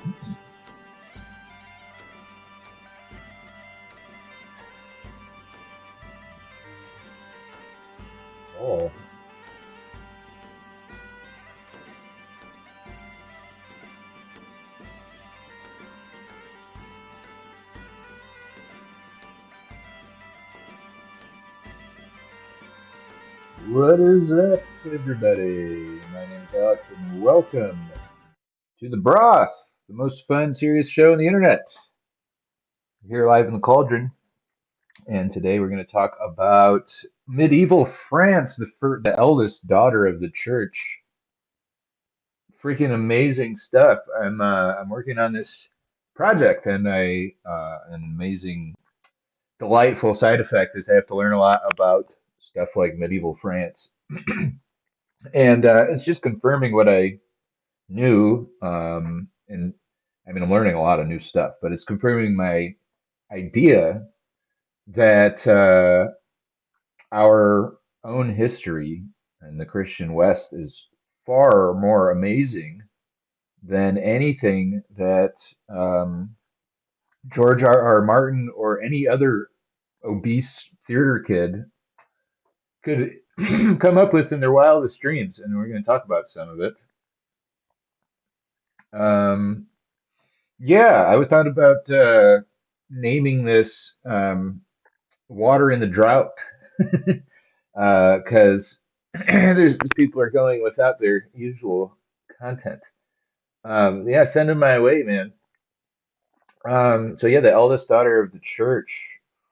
Oh, what is up, everybody? My name is Alex, and welcome to the Broth, the most fun, serious show on the internet. We're here live in the Cauldron, and today we're going to talk about medieval France, the eldest daughter of the church. Freaking amazing stuff. I'm working on this project, and an amazing, delightful side effect is I have to learn a lot about stuff like medieval France. And it's just confirming what I knew. And I mean, I'm learning a lot of new stuff, but it's confirming my idea that our own history and the Christian West is far more amazing than anything that George R. Martin or any other obese theater kid could come up with in their wildest dreams. And we're going to talk about some of it. Um, Yeah, I thought about naming this "Water in the Drought" because there's people are going without their usual content. Yeah, send them my way, man. So yeah, the eldest daughter of the church,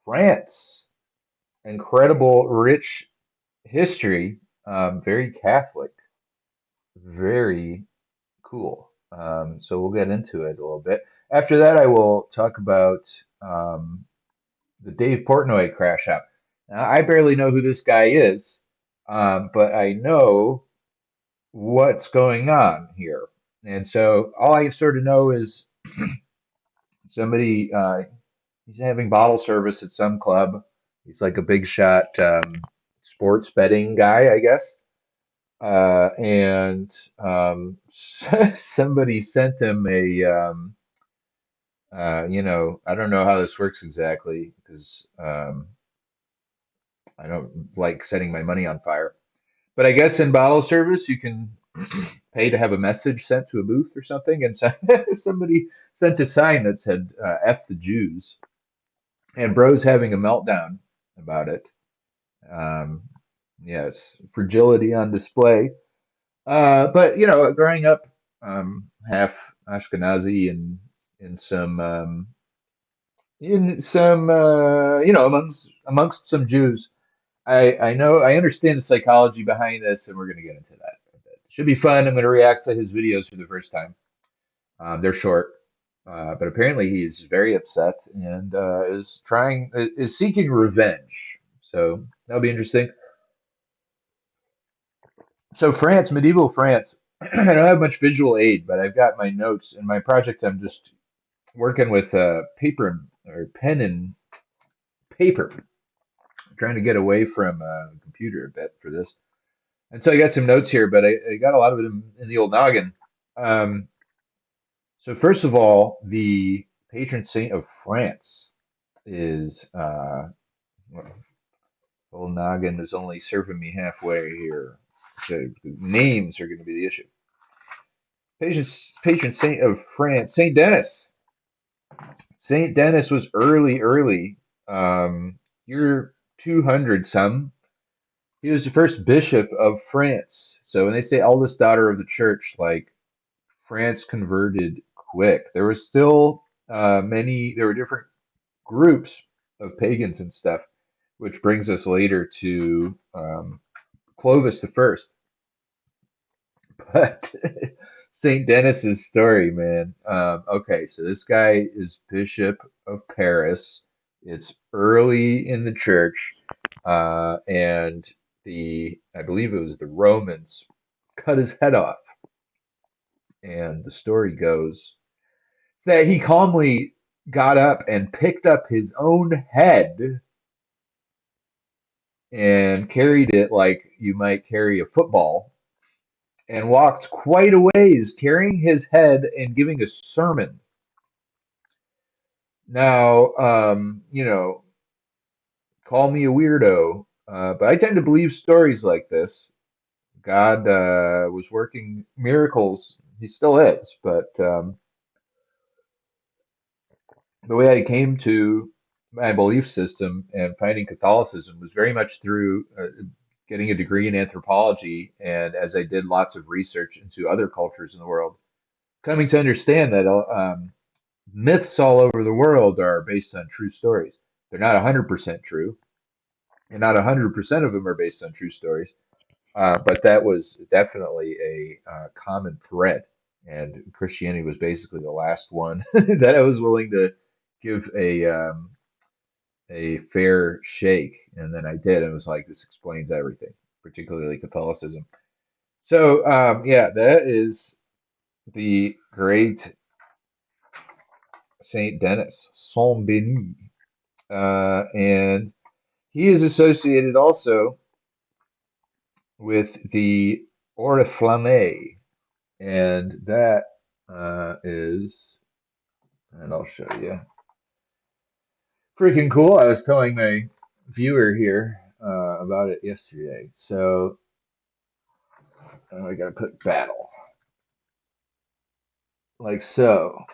France, incredible, rich history, very Catholic, very cool. So we'll get into it a little bit. After that, I will talk about. Um, the Dave Portnoy crash out. Now, I barely know who this guy is, but I know what's going on here. And so all I sort of know is somebody, he's having bottle service at some club. He's like a big shot sports betting guy, I guess. And somebody sent him I don't know how this works exactly because I don't like setting my money on fire. But I guess in bottle service, you can pay to have a message sent to a booth or something. And so somebody sent a sign that said "F the Jews," and bro's having a meltdown about it. Um, yes, fragility on display. But growing up half Ashkenazi and in some amongst some Jews. I know I understand the psychology behind this, and we're going to get into that a bit. Should be fun. I'm going to react to his videos for the first time. They're short, but apparently he's very upset and is seeking revenge. So that'll be interesting. So France, medieval France. I don't have much visual aid, but I've got my notes in my project. I'm just working with paper or pen and paper, trying to get away from the computer a bit for this. And so I got some notes here, but I got a lot of it in the old noggin. Um, so first of all, the patron saint of France is well, old noggin is only serving me halfway here. So names are going to be the issue. Patron saint of France, Saint Denis. Saint Denis was early, year 200 some. He was the first bishop of France. So when they say eldest daughter of the church, like France converted quick. There was still there were different groups of pagans and stuff, which brings us later to Clovis the First. But Saint Denis's story, man. Okay, so this guy is Bishop of Paris. It's early in the church, and I believe it was the Romans cut his head off, and the story goes that he calmly got up and picked up his own head and carried it like you might carry a football and walked quite a ways, carrying his head and giving a sermon. Now, call me a weirdo, but I tend to believe stories like this. God was working miracles. He still is, but the way I came to my belief system and finding Catholicism was very much through getting a degree in anthropology, and as I did lots of research into other cultures in the world, coming to understand that myths all over the world are based on true stories. They're not 100% true, and not 100% of them are based on true stories. But that was definitely a common thread, and Christianity was basically the last one that I was willing to give a fair shake, and then I did. And it was like this explains everything, particularly Catholicism. So yeah, that is the great Saint Denis, Saint Denis, and he is associated also with the Oriflamme, and that is, and I'll show you, freaking cool. I was telling my viewer here about it yesterday. So I gotta put battle like so.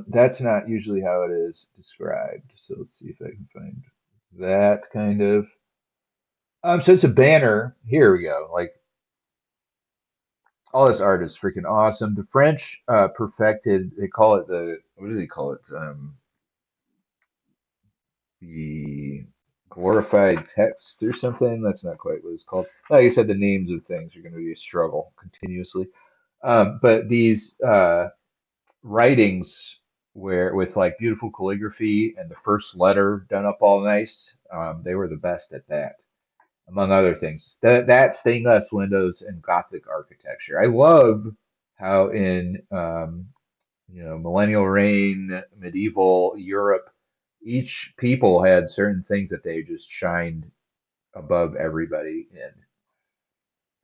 That's not usually how it is described. So let's see if I can find that kind of. So it's a banner. Here we go. Like all this art is freaking awesome. The French perfected. They call it the. What do they call it? The glorified text or something. That's not quite what it's called. Like I said, the names of things are going to be a struggle continuously. But these writings where with like beautiful calligraphy and the first letter done up all nice, they were the best at that, among other things. That's stained glass windows and Gothic architecture. I love how in millennial reign, medieval Europe, each people had certain things that they just shined above everybody in.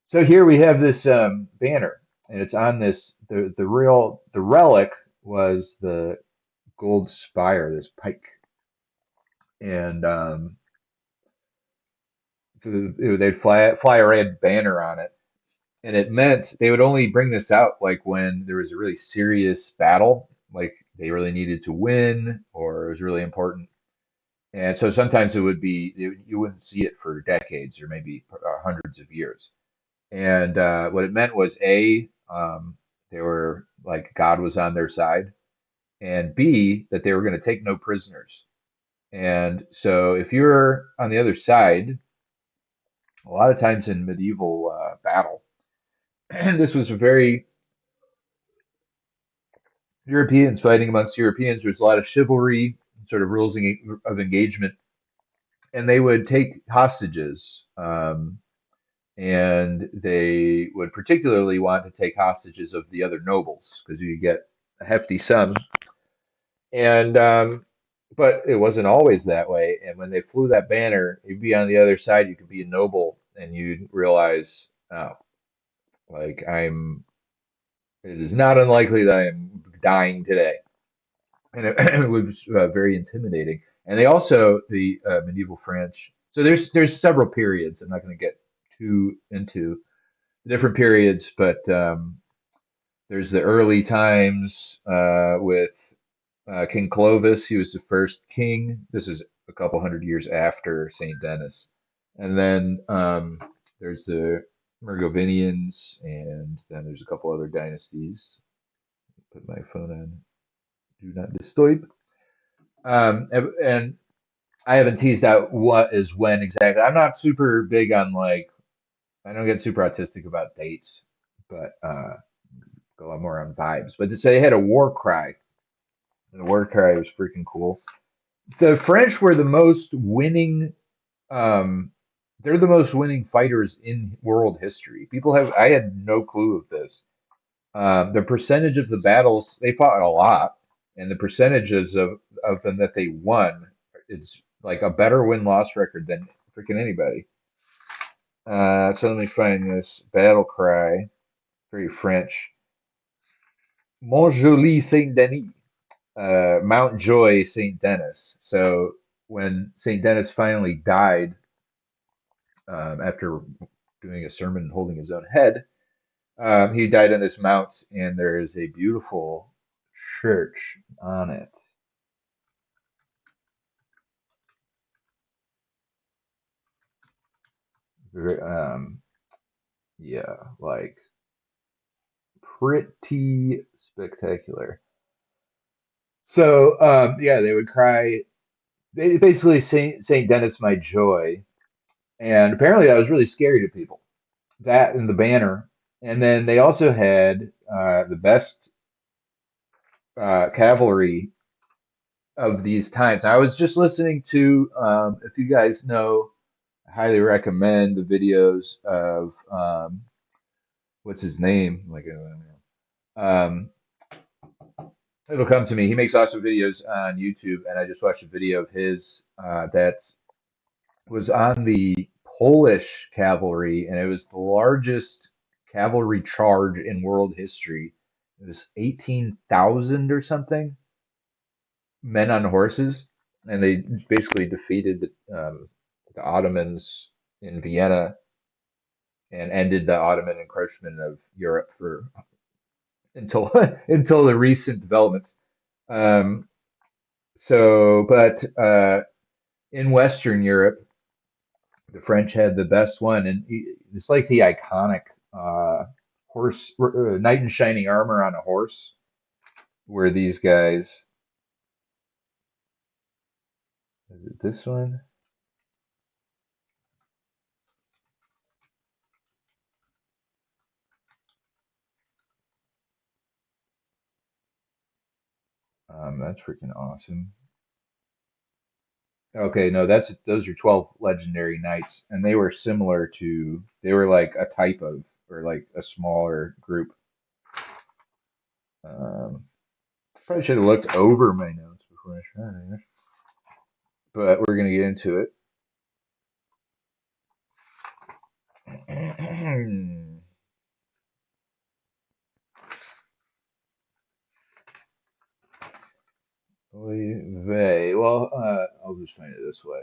So here we have this banner, and it's on this. The relic was the gold spire, this pike, and so they'd fly a red banner on it, and it meant they would only bring this out like when there was a really serious battle, like they really needed to win or it was really important. And so sometimes it would be you wouldn't see it for decades or maybe hundreds of years. And what it meant was A, they were like God was on their side, and B, that they were going to take no prisoners. And so if you're on the other side, a lot of times in medieval battle, and this was a very Europeans fighting amongst Europeans, there's a lot of chivalry, sort of rules of engagement, and they would take hostages. And they would particularly want to take hostages of the other nobles because you get a hefty sum. And but it wasn't always that way. And when they flew that banner, you'd be on the other side. You could be a noble, and you'd realize, oh, like I'm. It is not unlikely that I am dying today, and it was very intimidating. And they also the medieval French. So there's several periods. I'm not going to get too into the different periods, but there's the early times with King Clovis. He was the first king. This is a couple hundred years after Saint Denis. And then there's the Merovingians, and then there's a couple other dynasties. Put my phone on do not disturb. And I haven't teased out what is when exactly. I'm not super big on like I don't get super autistic about dates, but go a lot more on vibes. But to say they had a war cry, and the war cry was freaking cool. The French were the most winning. Um, they're the most winning fighters in world history. People have. I had no clue of this. The percentage of the battles they fought a lot, and the percentages of them that they won is like a better win loss record than freaking anybody. So let me find this battle cry, very French. Mont Joli Saint Denis, Mount Joy Saint Denis. So when Saint Denis finally died, after doing a sermon and holding his own head, he died on this mount, and there is a beautiful church on it. Very, yeah, like pretty spectacular. So, yeah, they would cry. Basically, Saint Denis, my joy, and apparently that was really scary to people. That and the banner, and then they also had the best cavalry of these times. I was just listening to, if you guys know, I highly recommend the videos of what's his name? It'll come to me. He makes awesome videos on YouTube, and I just watched a video of his that was on the Polish cavalry, and it was the largest cavalry charge in world history. It was 18,000 or something men on horses, and they basically defeated the Ottomans in Vienna and ended the Ottoman encroachment of Europe for until until the recent developments. Um, but in Western Europe, the French had the best one, and it's like the iconic horse, knight in shining armor on a horse, where these guys. Is it this one? That's freaking awesome. Okay, no, that's those are 12 legendary knights, and they were similar to they were like a type of or like a smaller group. Um, Probably should have looked over my notes before I started, but we're gonna get into it. Well, I'll just find it this way.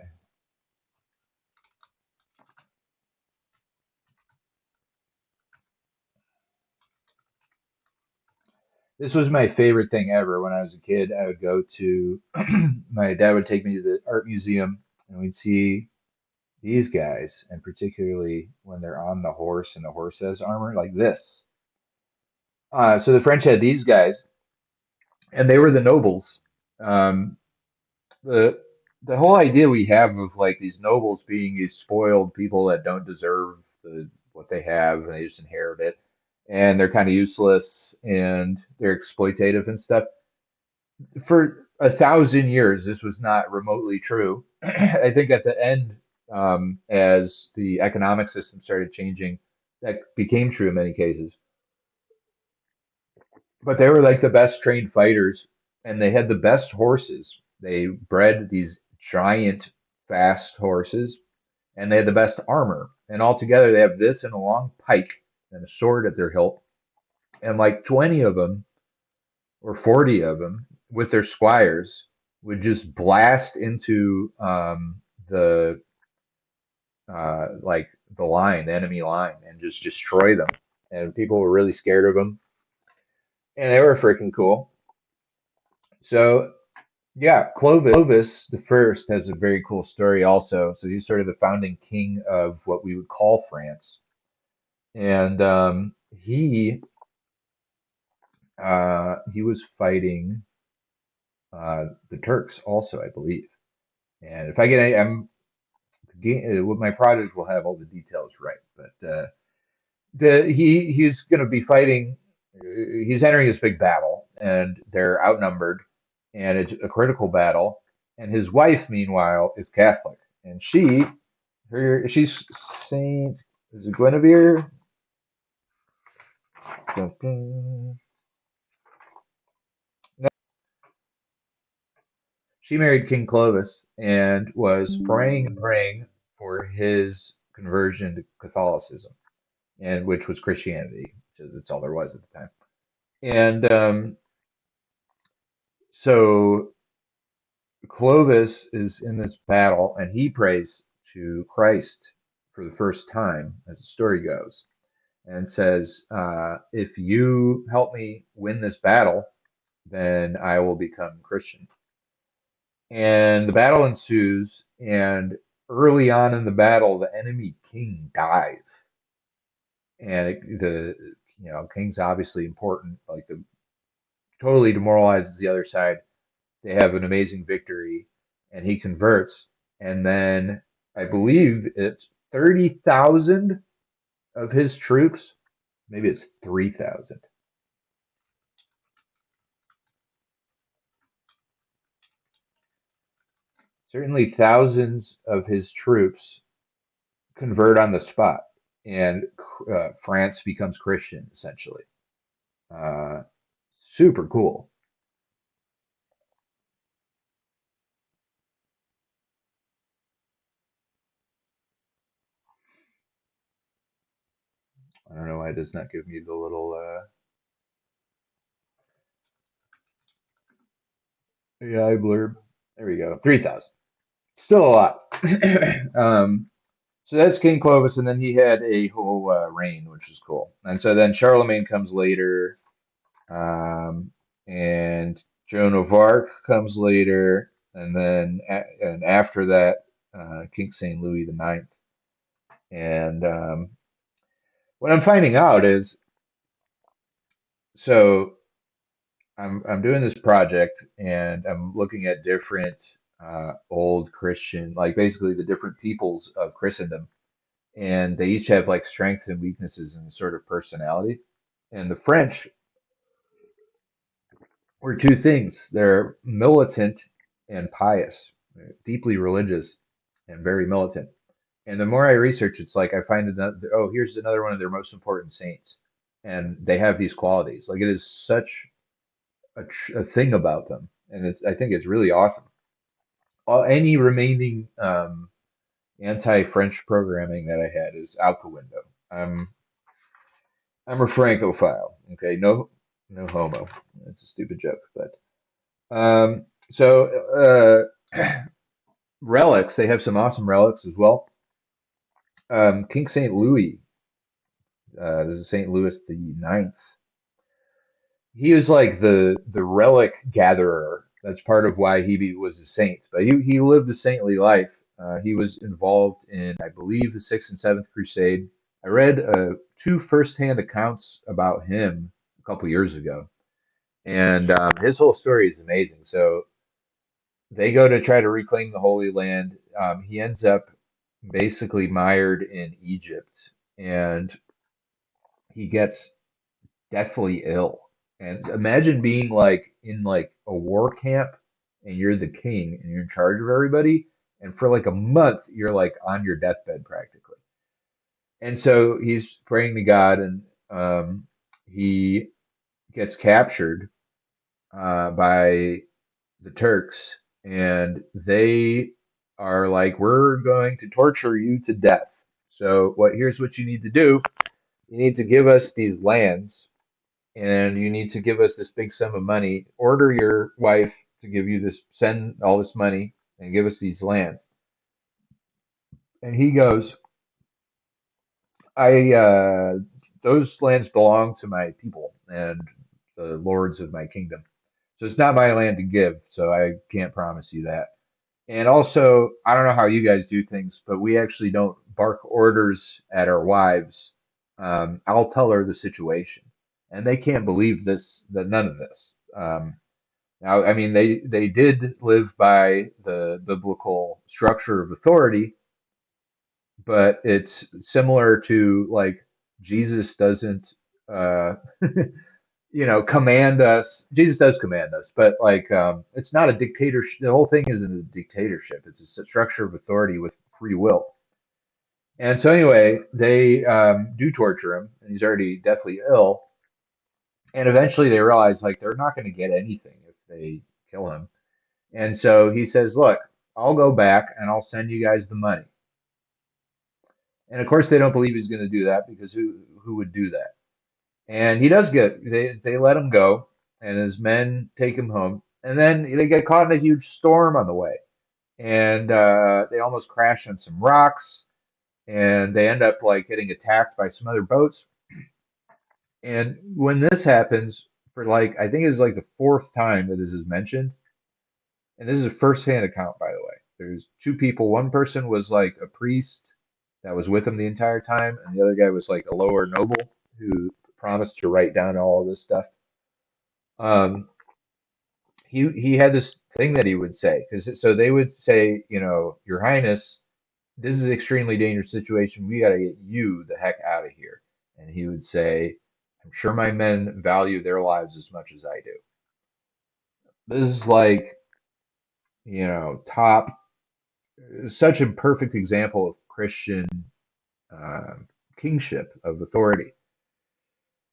This was my favorite thing ever. When I was a kid, I would go to my dad would take me to the art museum, and we'd see these guys, and particularly when they're on the horse and the horse has armor like this. So the French had these guys, and they were the nobles. Um, the the whole idea we have of like these nobles being these spoiled people that don't deserve what they have, and they just inherit it, and they're kind of useless and they're exploitative and stuff. For 1,000 years, this was not remotely true. I think at the end, as the economic system started changing, that became true in many cases. But they were like the best trained fighters, and they had the best horses. They bred these giant, fast horses, and they had the best armor. And altogether, they have this and a long pike and a sword at their hilt, and like 20 of them or 40 of them with their squires would just blast into the like the line, the enemy line, and just destroy them. And people were really scared of them, and they were freaking cool. So yeah, Clovis the first has a very cool story also. So he's sort of the founding king of what we would call France, and he was fighting the Turks also, I believe. And if I get, I'm with my project will have all the details right, but he's going to be fighting. He's entering this big battle, and they're outnumbered, and it's a critical battle. And his wife, meanwhile, is Catholic, and she's Saint is it Guinevere? Dun, dun. No, she married King Clovis and was praying and praying for his conversion to Catholicism, and which was Christianity. So that's all there was at the time. And so Clovis is in this battle, and he prays to Christ for the first time, as the story goes, and says, "If you help me win this battle, then I will become Christian." And the battle ensues, and early on in the battle, the enemy king dies, and king's obviously important, like the totally demoralizes the other side. They have an amazing victory, and he converts, and then I believe it's 30,000 of his troops, maybe it's 3,000. Certainly, thousands of his troops convert on the spot, and France becomes Christian essentially. Uh, Super cool. I don't know why it does not give me the little AI blurb. There we go. 3,000. Still a lot. um, so that's King Clovis, and then he had a whole reign, which was cool. And so then Charlemagne comes later, um, and Joan of Arc comes later, and then and after that, King Saint Louis the Ninth. And what I'm finding out is, so I'm doing this project, and I'm looking at different old Christian, like basically the different peoples of Christendom, and they each have like strengths and weaknesses and sort of personality. And the French were two things. They're militant and pious, deeply religious and very militant. And the more I research, it's like I find another, oh, here's another one of their most important saints. And they have these qualities. Like it is such a thing about them. And I think it's really awesome. Any remaining anti-French programming that I had is out the window. I'm I'm a Francophile. Okay, no homo. That's a stupid joke, but so relics. They have some awesome relics as well. King Saint Louis. This is Saint Louis the Ninth. He was like the relic gatherer. That's part of why was a saint. But he lived a saintly life. He was involved in, I believe, the Sixth and Seventh Crusade. I read two firsthand accounts about him a couple years ago, and his whole story is amazing. So they go to try to reclaim the Holy Land. He ends up basically mired in Egypt, and he gets deathly ill. And imagine being like in like a war camp, and you're the king, and you're in charge of everybody, and for like a month you're like on your deathbed practically. And so he's praying to God, and he gets captured by the Turks, and they are like, "We're going to torture you to death. So here's what you need to do. You need to give us these lands, and you need to give us this big sum of money. Order your wife to give you this, send all this money, and give us these lands." And he goes, "I those lands belong to my people and the lords of my kingdom. So it's not my land to give. So I can't promise you that." And also, I don't know how you guys do things, but we actually don't bark orders at our wives. I'll tell her the situation, and they can't believe this, that none of this. Now, I mean, they did live by the biblical structure of authority, but it's similar to like Jesus doesn't, uh, command us. Jesus does command us, but like it's not a dictatorship. The whole thing isn't a dictatorship. It's a structure of authority with free will. And so anyway, they do torture him, and he's already deathly ill. And eventually, they realize like they're not going to get anything if they kill him. And so he says, "Look, I'll go back and I'll send you guys the money." And of course, they don't believe he's going to do that because who would do that? And he does they let him go, and his men take him home, and then they get caught in a huge storm on the way, and they almost crash on some rocks, and they end up like getting attacked by some other boats. And when this happens, for like I think it's like the fourth time that this is mentioned, and this is a first-hand account, by the way. There's two people. One person was like a priest that was with him the entire time, and the other guy was like a lower noble who promised to write down all of this stuff. Um, he had this thing that he would say because so they would say, you know, Your Highness, this is an extremely dangerous situation. We got to get you the heck out of here. And he would say, I'm sure my men value their lives as much as I do. This is like, you know, top, such a perfect example of Christian uh, kingship of authority.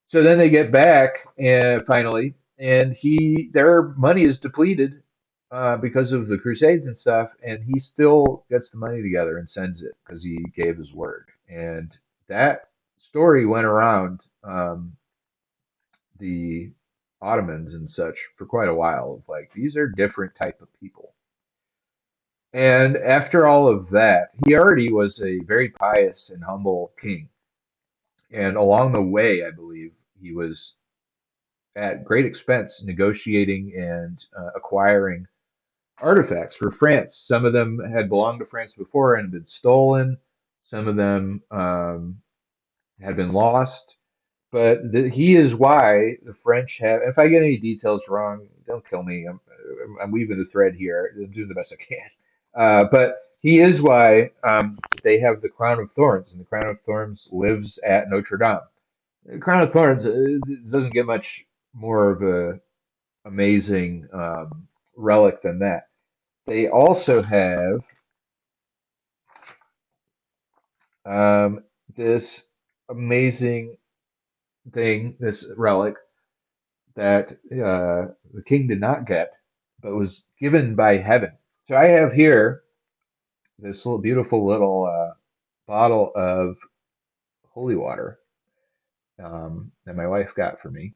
So then they get back and finally, and their money is depleted because of the Crusades and stuff, and he still gets the money together and sends it because he gave his word. And that story went around the Ottomans and such for quite a while. Of like these are different type of people. And after all of that, he already was a very pious and humble king. And along the way, I believe he was at great expense negotiating and acquiring artifacts for France. Some of them had belonged to France before and been stolen. Some of them had been lost. But he is why the French have. If I get any details wrong, don't kill me. I'm weaving the thread here. I'm doing the best I can. But he is why they have the crown of thorns, and the crown of thorns lives at Notre Dame. The crown of thorns doesn't get much more of a amazing relic than that. They also have um, this amazing thing, this relic that the king did not get, but was given by heaven. So I have here this little beautiful little bottle of holy water that my wife got for me.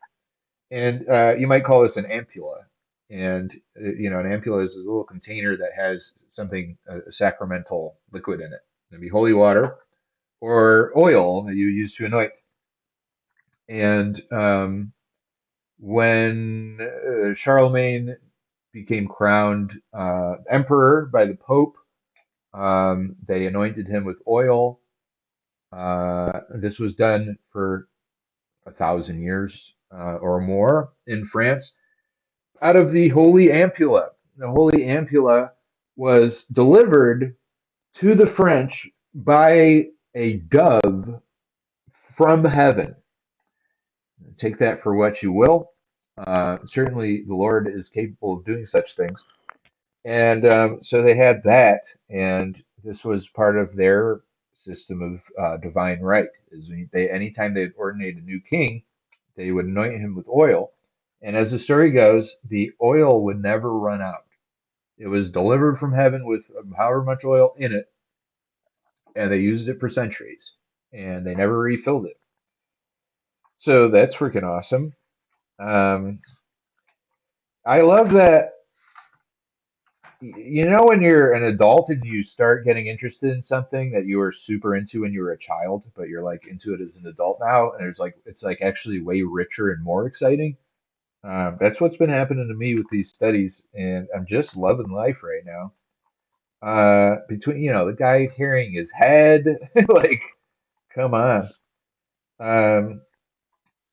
And you might call this an ampulla. And you know, an ampulla is a little container that has something, a sacramental liquid in it. It'd be holy water or oil that you use to anoint. And when Charlemagne became crowned emperor by the Pope, they anointed him with oil. This was done for 1,000 years or more in France out of the Holy Ampulla. The Holy Ampulla was delivered to the French by a dove from heaven. Take that for what you will. Certainly, the Lord is capable of doing such things. And so they had that, and this was part of their system of divine right. Is anytime they ordinate a new king, they would anoint him with oil. And as the story goes, the oil would never run out. It was delivered from heaven with however much oil in it, and they used it for centuries, and they never refilled it. So that's freaking awesome. Um, I love that. You know, when you're an adult and you start getting interested in something that you were super into when you were a child, but you're like into it as an adult now, and it's like actually way richer and more exciting. That's what's been happening to me with these studies, and I'm just loving life right now. Between, you know, the guy carrying his head, like, come on. Um,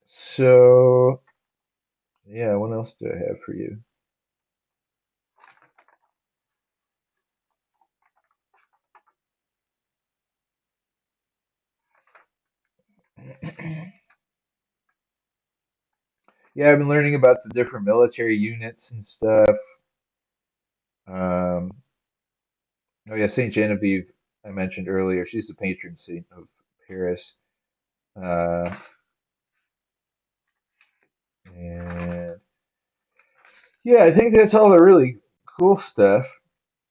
so yeah, what else do I have for you? Yeah, I've been learning about the different military units and stuff. Um, oh yeah, Saint Genevieve I mentioned earlier. She's the patron saint of Paris. Uh, and yeah, I think that's all the really cool stuff.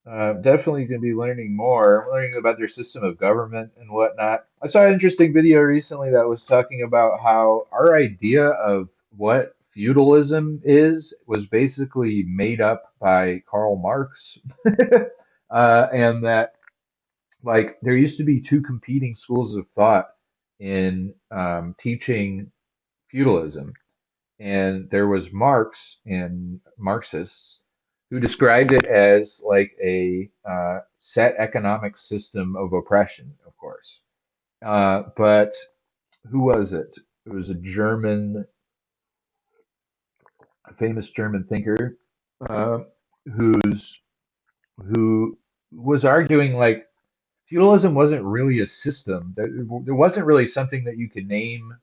Definitely going to be learning more, learning about their system of government and whatnot. I saw an interesting video recently that was talking about how our idea of what feudalism is was basically made up by Karl Marx, and that like there used to be two competing schools of thought in teaching feudalism, and there was Marx and Marxists who described it as like a set economic system of oppression, of course. But who was it? It was a famous German thinker, uh, who's who was arguing like feudalism wasn't really a system. There wasn't really something that you could name.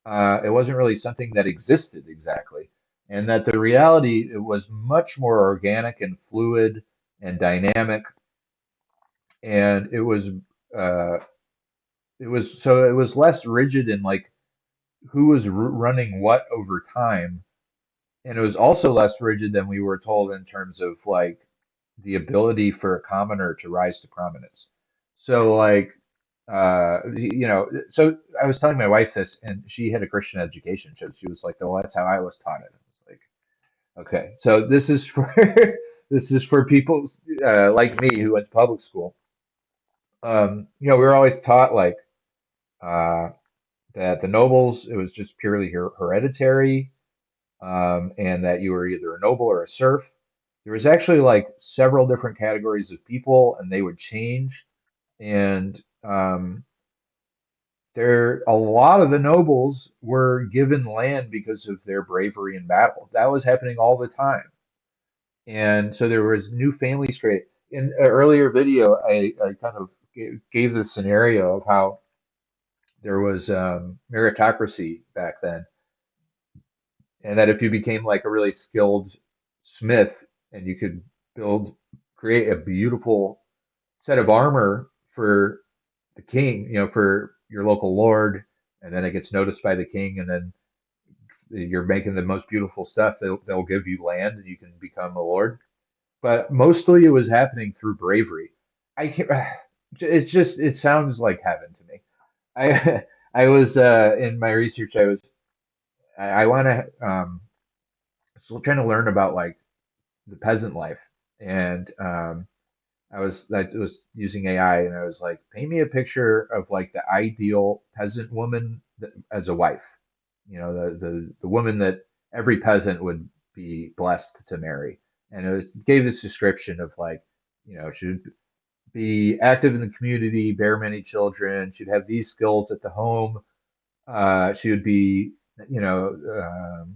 It wasn't really something that existed exactly, and that the reality it was much more organic and fluid and dynamic, and uh, it was less rigid in like who was running what over time, and it was also less rigid than we were told in terms of like the ability for a commoner to rise to prominence. So like so I was telling my wife this and she had a Christian education, so she was like, "Oh, that's how I was taught it." I was like, "Okay, so this is for this is for people like me who went to public school." We were always taught like uh, that the nobles it was just purely hereditary, and that you were either a noble or a serf. There was actually like several different categories of people, and they would change. And there, a lot of the nobles were given land because of their bravery in battle. That was happening all the time, and so there was new families created. In an earlier video, I kind of gave the scenario of how there was meritocracy back then, and that if you became like a really skilled smith and you could build create a beautiful set of armor for the king, for your local lord, and then it gets noticed by the king, and then you're making the most beautiful stuff, they'll give you land and you can become a lord. But mostly it was happening through bravery. I can't, it sounds like heaven to me. I I was in my research I want to still trying to learn about like the peasant life, and I was using AI, and I was like, paint me a picture of like the ideal peasant woman as a wife. The woman that every peasant would be blessed to marry. And gave this description of like, she would be active in the community, bear many children. She'd have these skills at the home. She would be, you know, um,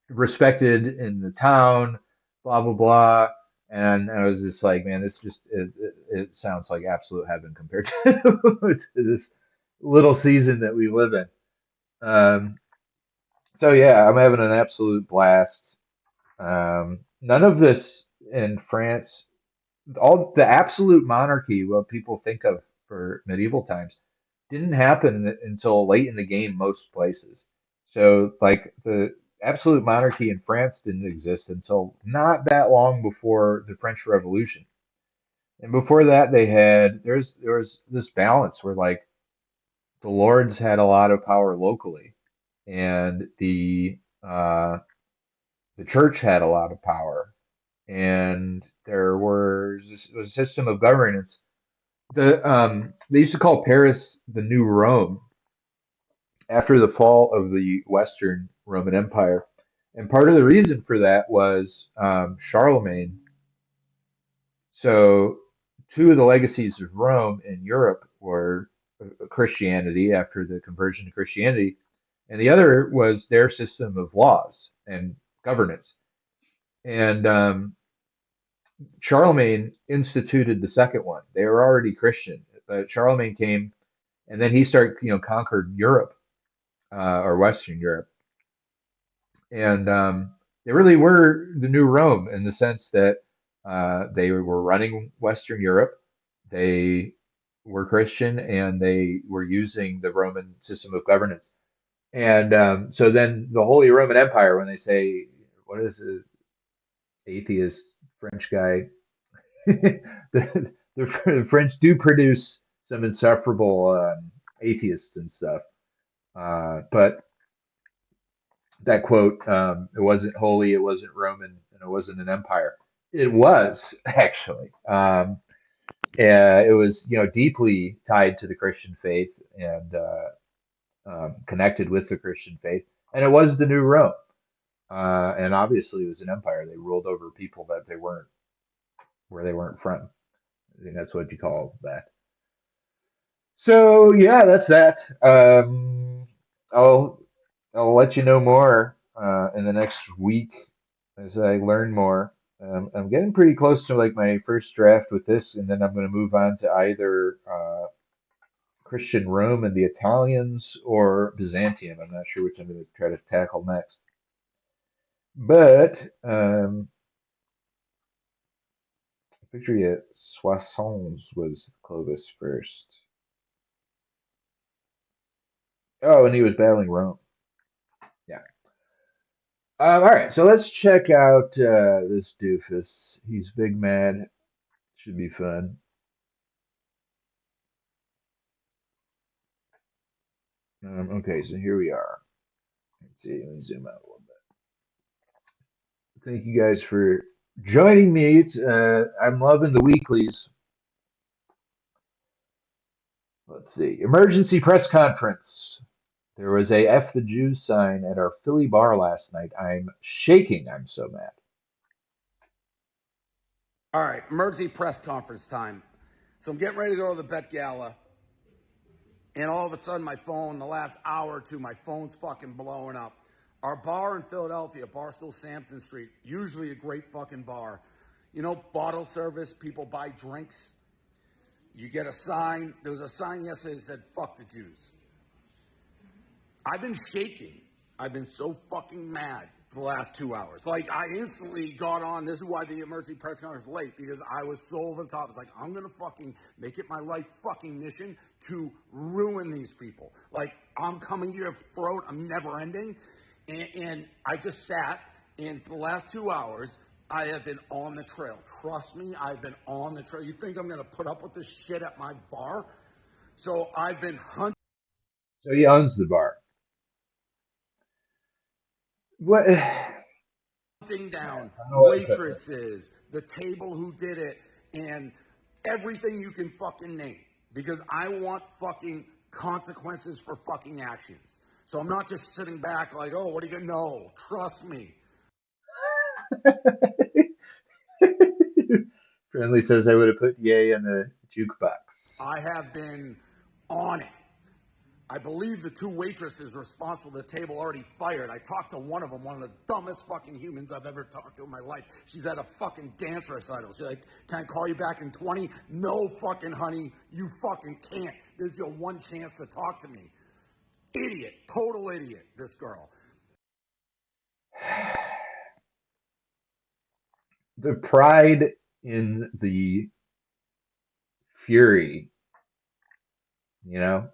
respected in the town, blah blah blah. And I was just like, man, it sounds like absolute heaven compared to this little season that we live in. So yeah, I'm having an absolute blast. None of this in France, all the absolute monarchy, what people think of for medieval times, didn't happen until late in the game most places. So like the absolute monarchy in France didn't exist until not that long before the French Revolution. And before that there was this balance where like the lords had a lot of power locally, and the church had a lot of power, and was a system of governance. They used to call Paris the New Rome after the fall of the Western Roman Empire. And part of the reason for that was Charlemagne. So, two of the legacies of Rome in Europe were Christianity after the conversion to Christianity, and the other was their system of laws and governance. And Charlemagne instituted the second one. They were already Christian, but Charlemagne came and then he started, conquered Europe, or Western Europe, and they really were the new Rome in the sense that they were running Western Europe. They were Christian and they were using the Roman system of governance. And so then the Holy Roman Empire, when they say, what is the atheist French guy? the French do produce some insufferable atheists and stuff. But that quote, it wasn't holy, it wasn't Roman, and it wasn't an empire. It was actually. It was, deeply tied to the Christian faith and connected with the Christian faith, and it was the new Rome. And obviously, it was an empire. They ruled over people that they weren't where they weren't from. I think that's what you call that. So yeah, that's that. I'll I'll let you know more in the next week as I learn more. I'm getting pretty close to like my first draft with this, and then I'm going to move on to either Christian Rome and the Italians or Byzantium. I'm not sure which I'm going to try to tackle next. But victory at Soissons was Clovis first. Oh, and he was battling Rome. Yeah. All right, so let's check out this doofus. He's big mad. Should be fun. Okay, so here we are. Let's see. Let me zoom out a little bit. Thank you guys for joining me. I'm loving the weeklies. Let's see. Emergency press conference. There was a F the Jews sign at our Philly bar last night. I'm shaking. I'm so mad. All right, emergency press conference time. So I'm getting ready to go to the Bet Gala, and all of a sudden my phone, the last hour or two, my phone's fucking blowing up. Our bar in Philadelphia, Barstool Sampson Street, usually a great fucking bar. You know, bottle service, people buy drinks. You get a sign. There was a sign yesterday that said, fuck the Jews. I've been shaking. I've been so fucking mad for the last 2 hours. Like, I instantly got on. This is why the emergency press conference was late, because I was so over the top. It's like, I'm going to fucking make it my life fucking mission to ruin these people. Like, I'm coming to your throat. I'm never ending. And I just sat, and for the last 2 hours, I have been on the trail. Trust me, I've been on the trail. You think I'm going to put up with this shit at my bar? So I've been hunting. So he owns the bar. What? Hunting down I don't know what to put this. waitresses, the table who did it, and everything you can fucking name. Because I want fucking consequences for fucking actions. So I'm not just sitting back like, oh, what are you gonna know? Trust me. Friendly says I would have put yay in the jukebox. I have been on it. I believe the two waitresses responsible for the table already fired. I talked to one of them, one of the dumbest fucking humans I've ever talked to in my life. She's at a fucking dance recital. She's like, can I call you back in 20? No fucking honey, you fucking can't. This is your one chance to talk to me. Idiot, total idiot, this girl. The pride in the fury, you know?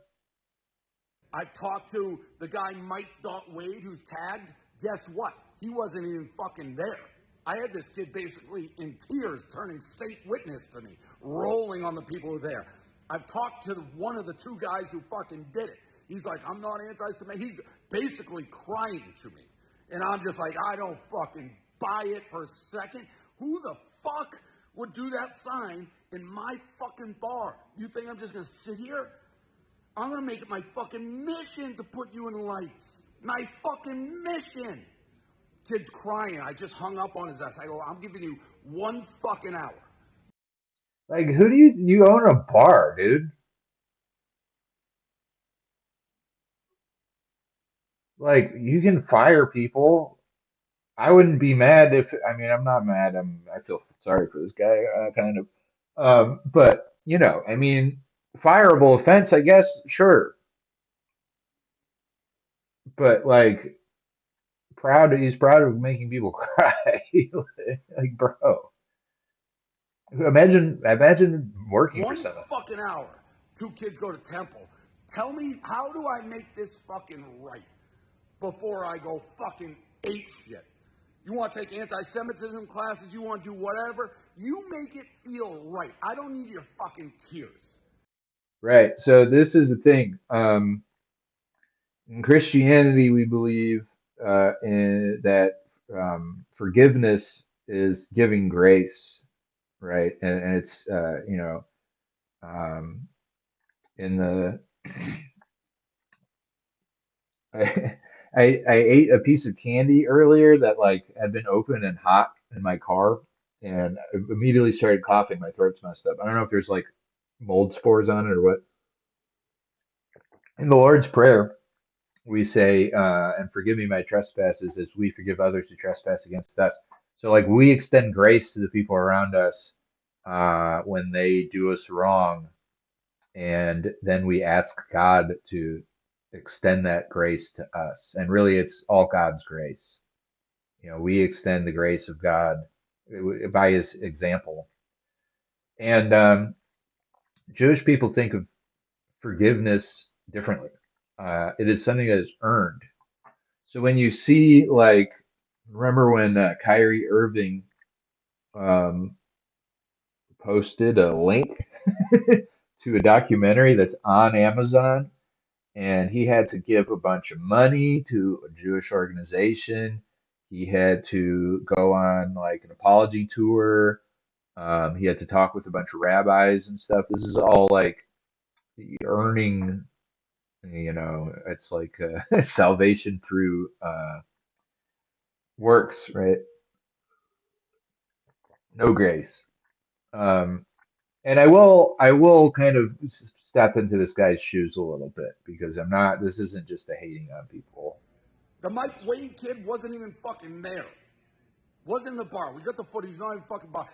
I've talked to the guy Mike Wade who's tagged. Guess what? He wasn't even fucking there. I had this kid basically in tears turning state witness to me, rolling on the people who were there. I've talked to one of the two guys who fucking did it. He's like, I'm not anti-Semitic. He's basically crying to me. And I'm just like, I don't fucking buy it for a second. Who the fuck would do that sign in my fucking bar? You think I'm just going to sit here? I'm going to make it my fucking mission to put you in the lights. My fucking mission. Kid's crying. I just hung up on his ass. I go, I'm giving you 1 fucking hour. Like, who do you own a bar, dude? Like, you can fire people. I wouldn't be mad if, I mean, I'm not mad. I feel sorry for this guy, kind of. But, I mean, fireable offense, I guess, sure. But, like, he's proud of making people cry. Like, bro. Imagine working for 1 someone. fucking hour. 2 kids go to temple. Tell me, how do I make this fucking right before I go fucking ape shit? You want to take anti-Semitism classes, you want to do whatever. You make it feel right. I don't need your fucking tears. Right. So this is the thing. In Christianity, we believe that forgiveness is giving grace, right? And it's um, in the I, I ate a piece of candy earlier that like had been open and hot in my car, and I immediately started coughing. My throat's messed up. I don't know if there's like mold spores on it or what. In the Lord's Prayer, we say, and forgive me my trespasses as we forgive others who trespass against us. So, like, we extend grace to the people around us when they do us wrong, and then we ask God to extend that grace to us. And really, it's all God's grace. You know, we extend the grace of God by His example. And Jewish people think of forgiveness differently. It is something that is earned. So when you see like, remember when Kyrie Irving um, posted a link to a documentary that's on Amazon, and he had to give a bunch of money to a Jewish organization. He had to go on like an apology tour. He had to talk with a bunch of rabbis and stuff. This is all like earning, it's like salvation through works, right? No grace. Um, and I will kind of step into this guy's shoes a little bit because this isn't just a hating on people. The Mike Wade kid wasn't even fucking there. Wasn't in the bar. We got the footage. He's not even fucking bar.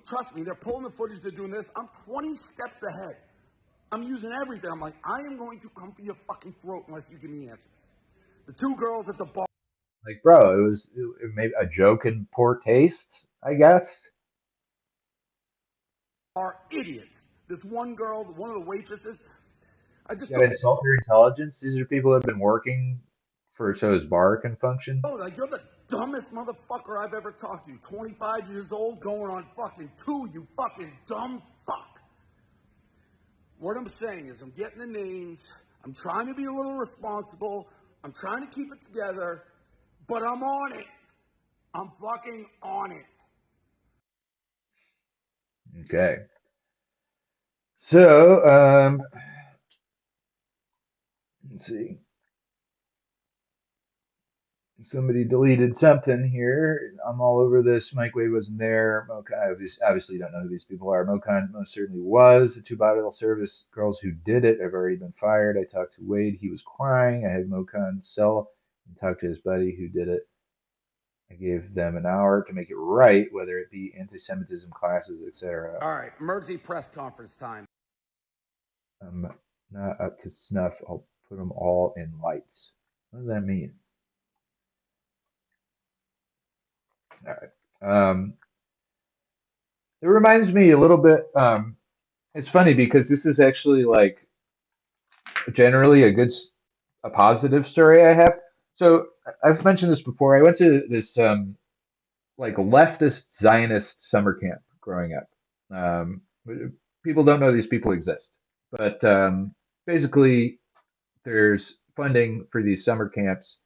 Trust me, they're pulling the footage. They're doing this. I'm 20 steps ahead. I'm using everything. I'm like, I am going to come for your fucking throat unless you give me answers. The two girls at the bar Like, bro, it made a joke in poor taste, I guess. are idiots. This one girl, one of the waitresses, I just You gotta insult their intelligence. These are people that have been working for so his bar can function. told her, like, you're the dumbest motherfucker I've ever talked to. 25 years old, going on fucking 2, you fucking dumb fuck. What I'm saying is I'm getting the names. I'm trying to be a little responsible. I'm trying to keep it together, but I'm on it. I'm fucking on it. Okay. So, let's see. Somebody deleted something here. I'm all over this. Mike Wade wasn't there. Mokan, I obviously don't know who these people are. Mokan most certainly was. The two bottle service girls who did it have already been fired. I talked to Wade. He was crying. I had Mokan's cell and talked to his buddy who did it. I gave them an hour to make it right, whether it be anti-Semitism classes, etc. All right, emergency press conference time. I'm not up to snuff. I'll put them all in lights. What does that mean? All right. It reminds me a little bit. It's funny because this is actually like generally a positive story I have. So I've mentioned this before. I went to this like leftist Zionist summer camp growing up. Um, People don't know these people exist, but basically there's funding for these summer camps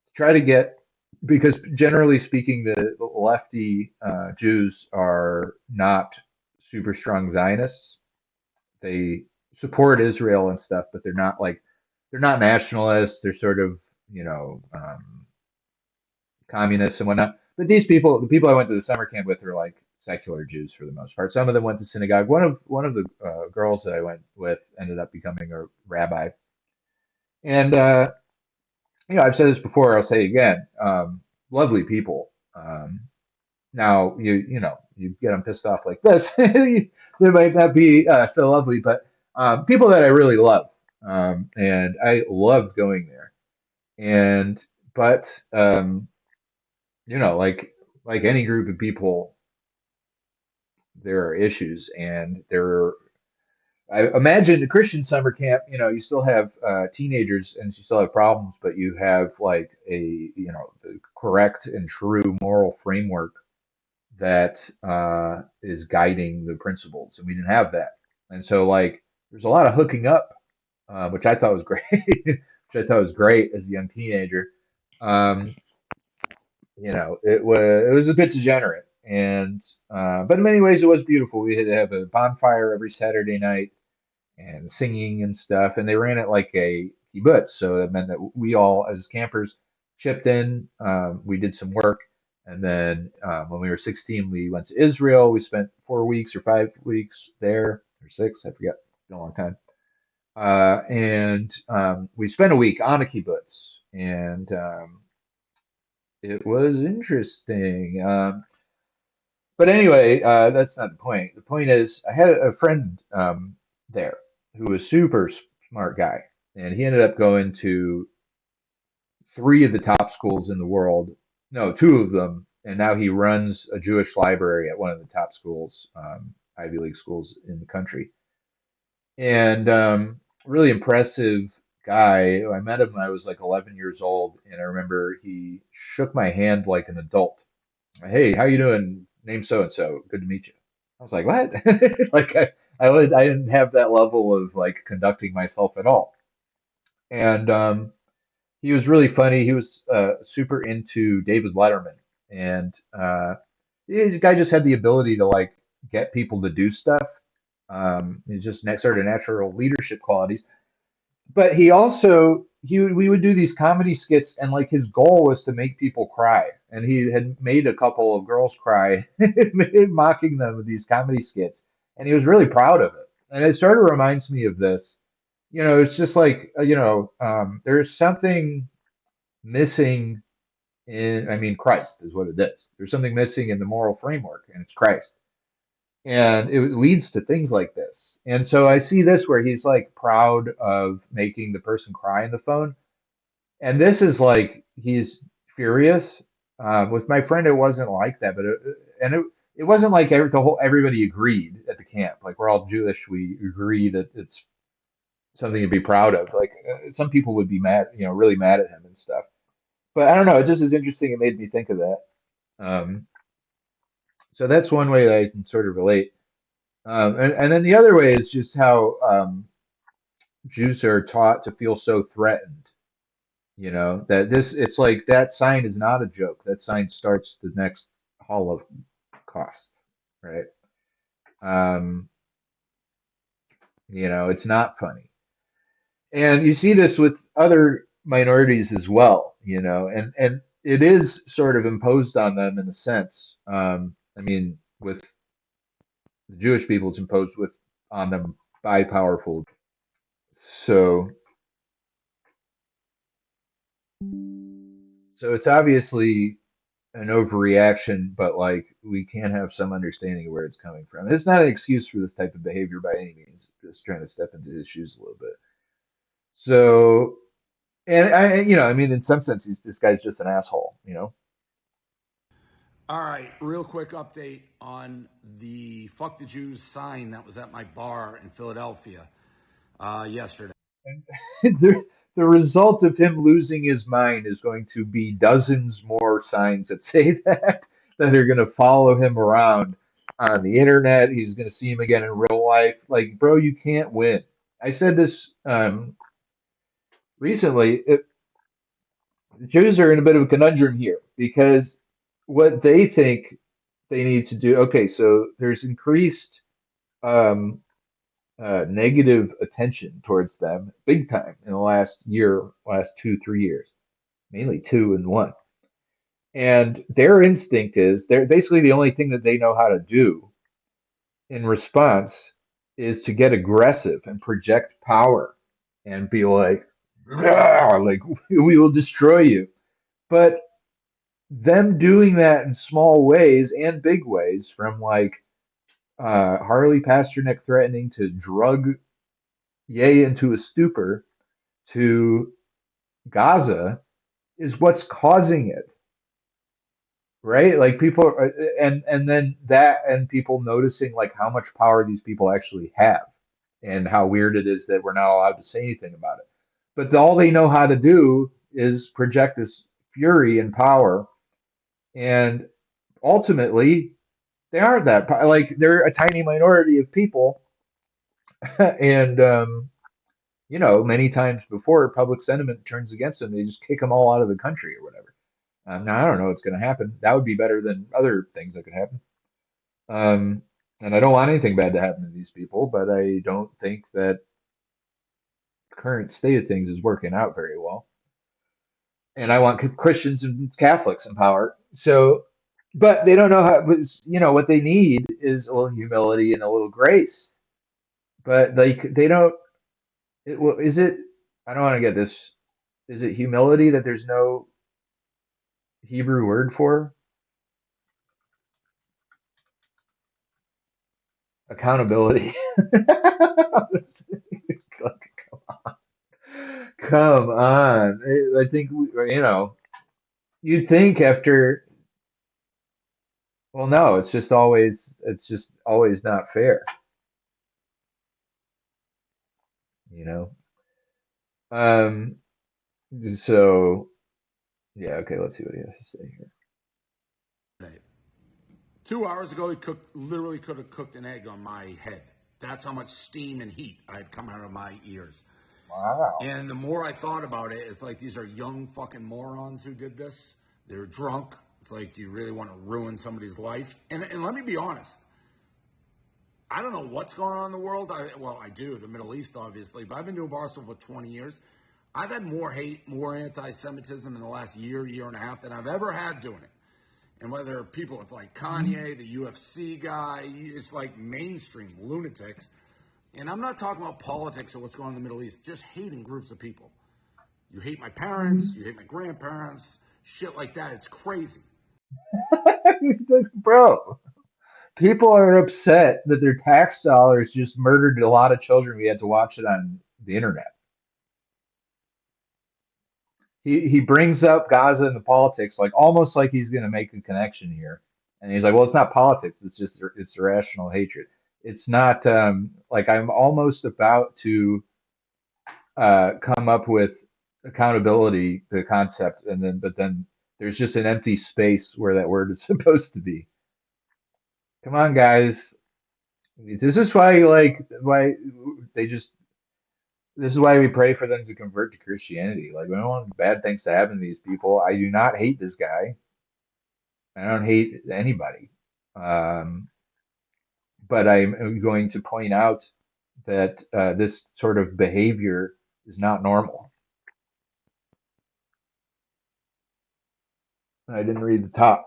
to try to get because generally speaking, the lefty Jews are not super strong Zionists. They support Israel and stuff, but they're not nationalists. They're sort of communists and whatnot. But these people, the people I went to the summer camp with, are like secular Jews for the most part. Some of them went to synagogue. One of the girls that I went with ended up becoming a rabbi. And I've said this before. I'll say it again. Lovely people. Now you get them pissed off like this. They might not be so lovely, but people that I really love, and I loved going there. And but like any group of people, there are issues, and there I imagine the Christian summer camp, you still have teenagers and you still have problems, but you have like the correct and true moral framework that is guiding the principles, and we didn't have that. And so, like, there's a lot of hooking up, which I thought was great, which I thought was great as a young teenager. Um, it was a bit degenerate, and but in many ways it was beautiful. We had to have a bonfire every Saturday night and singing and stuff. And they ran it like a kibbutz, so that meant that we all, as campers, chipped in. We did some work, and then when we were 16, we went to Israel. We spent 4 weeks or 5 weeks there, or six, I forget, it's been a long time. And we spent a week on a kibbutz, and it was interesting. But anyway, that's not the point. The point is, I had a friend there who was super smart guy, and he ended up going to three of the top schools in the world. No, two of them, and now he runs a Jewish library at one of the top schools, Ivy League schools in the country. And really impressive guy. I met him when I was like 11 years old, and I remember he shook my hand like an adult. Hey, how you doing? Name so and so. Good to meet you. I was like, what? Like I didn't have that level of like conducting myself at all. And he was really funny. He was super into David Letterman, and the guy just had the ability to like get people to do stuff. He's just sort of natural leadership qualities. But he also we would do these comedy skits, and like his goal was to make people cry, and he had made a couple of girls cry mocking them with these comedy skits, and he was really proud of it. And it sort of reminds me of this. It's just like there's something missing in, I mean, Christ is what it is. There's something missing in the moral framework, and it's Christ. And it leads to things like this. And so I see this where he's like proud of making the person cry on the phone. And this is like he's furious. With my friend, it wasn't like that, but it wasn't like everybody agreed at the camp. Like we're all Jewish, we agree that it's something to be proud of. Like some people would be mad, really mad at him and stuff. But I don't know. It just is interesting. It made me think of that. Um, so that's one way that I can sort of relate. And then the other way is just how Jews are taught to feel so threatened. That it's like that sign is not a joke. That sign starts the next Holocaust, right? Um, it's not funny. And you see this with other minorities as well, and it is sort of imposed on them in a sense. I mean, with the Jewish people, it's imposed with on them by powerful. So, so it's obviously an overreaction, but like we can have some understanding of where it's coming from. It's not an excuse for this type of behavior by any means. Just trying to step into his shoes a little bit. So, and I mean, in some sense, this guy's just an asshole. All right, real quick update on the "Fuck the Jews" sign that was at my bar in Philadelphia yesterday. And the result of him losing his mind is going to be dozens more signs that say that are going to follow him around on the internet. He's going to see him again in real life. Like, bro, you can't win. I said this recently. The Jews are in a bit of a conundrum here because what they think they need to do. Okay, so there's increased um, negative attention towards them big time in the last year, last 2, 3 years, mainly 2 and 1. And their instinct is they're basically the only thing that they know how to do in response is to get aggressive and project power and be like, "Ah," like we will destroy you. But them doing that in small ways and big ways, from like Harley Pasternak threatening to drug Ye into a stupor to Gaza, is what's causing it, right? Like people and then that and people noticing like how much power these people actually have. and how weird it is that we're not allowed to say anything about it. But all they know how to do is project this fury and power, and ultimately they aren't like they're a tiny minority of people, and many times before public sentiment turns against them, they just kick them all out of the country or whatever. Now I don't know what's going to happen. That would be better than other things that could happen. Um, and I don't want anything bad to happen to these people, but I don't think that current state of things is working out very well. And I want Christians and Catholics in power. So, but they don't know how. What they need is a little humility and a little grace. But like they don't. Is it? I don't want to get this. Is it humility that there's no Hebrew word for? Accountability. Come on. I think, you'd think after, well, no, it's just always not fair, you know? Um, so, yeah, okay, let's see what he has to say here. 2 hours ago, he literally could have cooked an egg on my head. That's how much steam and heat I had come out of my ears. Wow. And the more I thought about it, it's like these are young fucking morons who did this. They're drunk. It's like you really want to ruin somebody's life. And let me be honest. I don't know what's going on in the world. I do, the Middle East, obviously, but I've been doing Barstool for 20 years. I've had more hate, more anti-Semitism in the last year and a half than I've ever had doing it. And whether people, it's like Kanye, the UFC guy, it's like mainstream lunatics. And I'm not talking about politics or what's going on in the Middle East, just hating groups of people. You hate my parents, you hate my grandparents, shit like that. It's crazy. Bro, people are upset that their tax dollars just murdered a lot of children. We had to watch it on the internet. He brings up Gaza and the politics, like almost like he's going to make a connection here, and he's like, "Well, it's not politics. It's irrational hatred. It's not like I'm almost about to come up with accountability, the concept, and then there's just an empty space where that word is supposed to be. Come on, guys. This is why they just this is why we pray for them to convert to Christianity. Like we don't want bad things to happen to these people. I do not hate this guy. I don't hate anybody. Um, but I'm going to point out that this sort of behavior is not normal. I didn't read the top.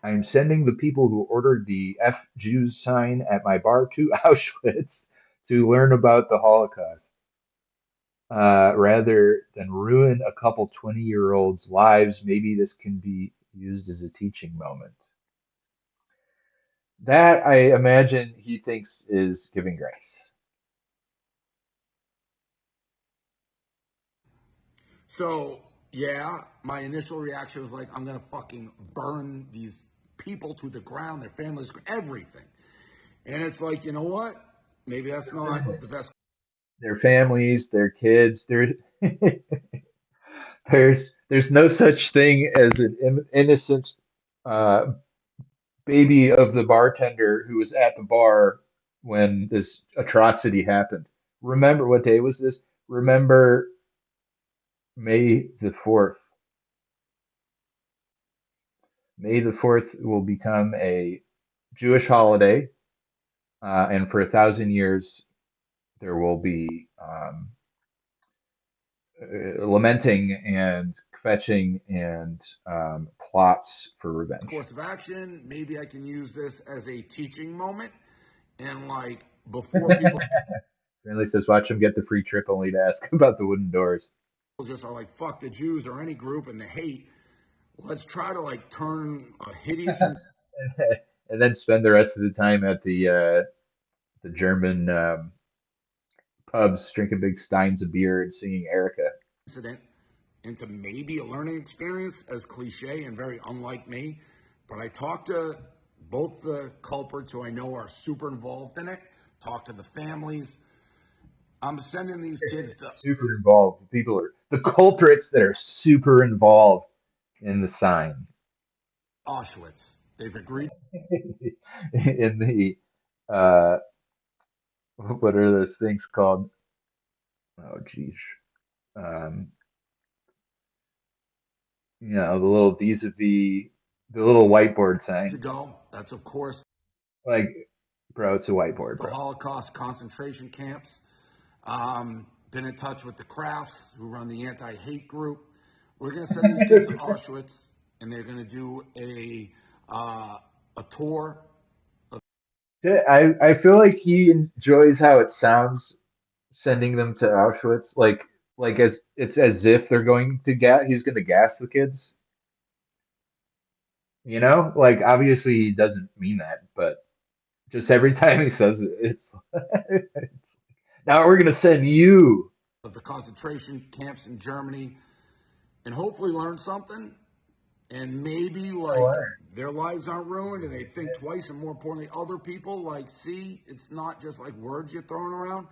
I'm sending the people who ordered the F Jews sign at my bar to Auschwitz to learn about the Holocaust, rather than ruin a couple 20-year-olds' lives. Maybe this can be used as a teaching moment. That I imagine he thinks is giving grace. So, yeah, my initial reaction was like, I'm going to fucking burn these people to the ground, their families, everything. And it's like, you know what? Maybe that's not the best. Their families, their kids, there's no such thing as an innocent uh, baby of the bartender who was at the bar when this atrocity happened. Remember what day was this? Remember May the 4th. May the 4th will become a Jewish holiday, and for 1,000 years there will be lamenting and fetching and plots for revenge. Course of action. Maybe I can use this as a teaching moment. And like before people Finley says, watch him get the free trip only to ask about the wooden doors. just are like, fuck the Jews or any group and the hate, let's try to like turn a hideous and And then spend the rest of the time at the German pubs drinking big steins of beer and singing Erica. incident into maybe a learning experience, as cliche and very unlike me. But I talked to both the culprits who I know are super involved in it. talk to the families. I'm sending these kids to Super involved. People are the culprits that are super involved in the sign. Auschwitz. They've agreed In the uh what are those things called? Oh geez. Um the little vis-a-vis the little whiteboard to sign. go. That's, of course, Like, bro, it's a whiteboard, the bro. Holocaust concentration camps. Been in touch with the Crafts, who run the anti-hate group. We're going to send these kids to Auschwitz, and they're going to do a tour. I feel like he enjoys how it sounds sending them to Auschwitz. Like as it's as if they're going to he's going to gas the kids. Like obviously he doesn't mean that, but just every time he says it, it's now we're going to send you. Of the concentration camps in Germany, and hopefully learn something, and maybe Oh, like their lives aren't ruined, and they think twice, and more importantly, other people like see it's not just like words you're throwing around.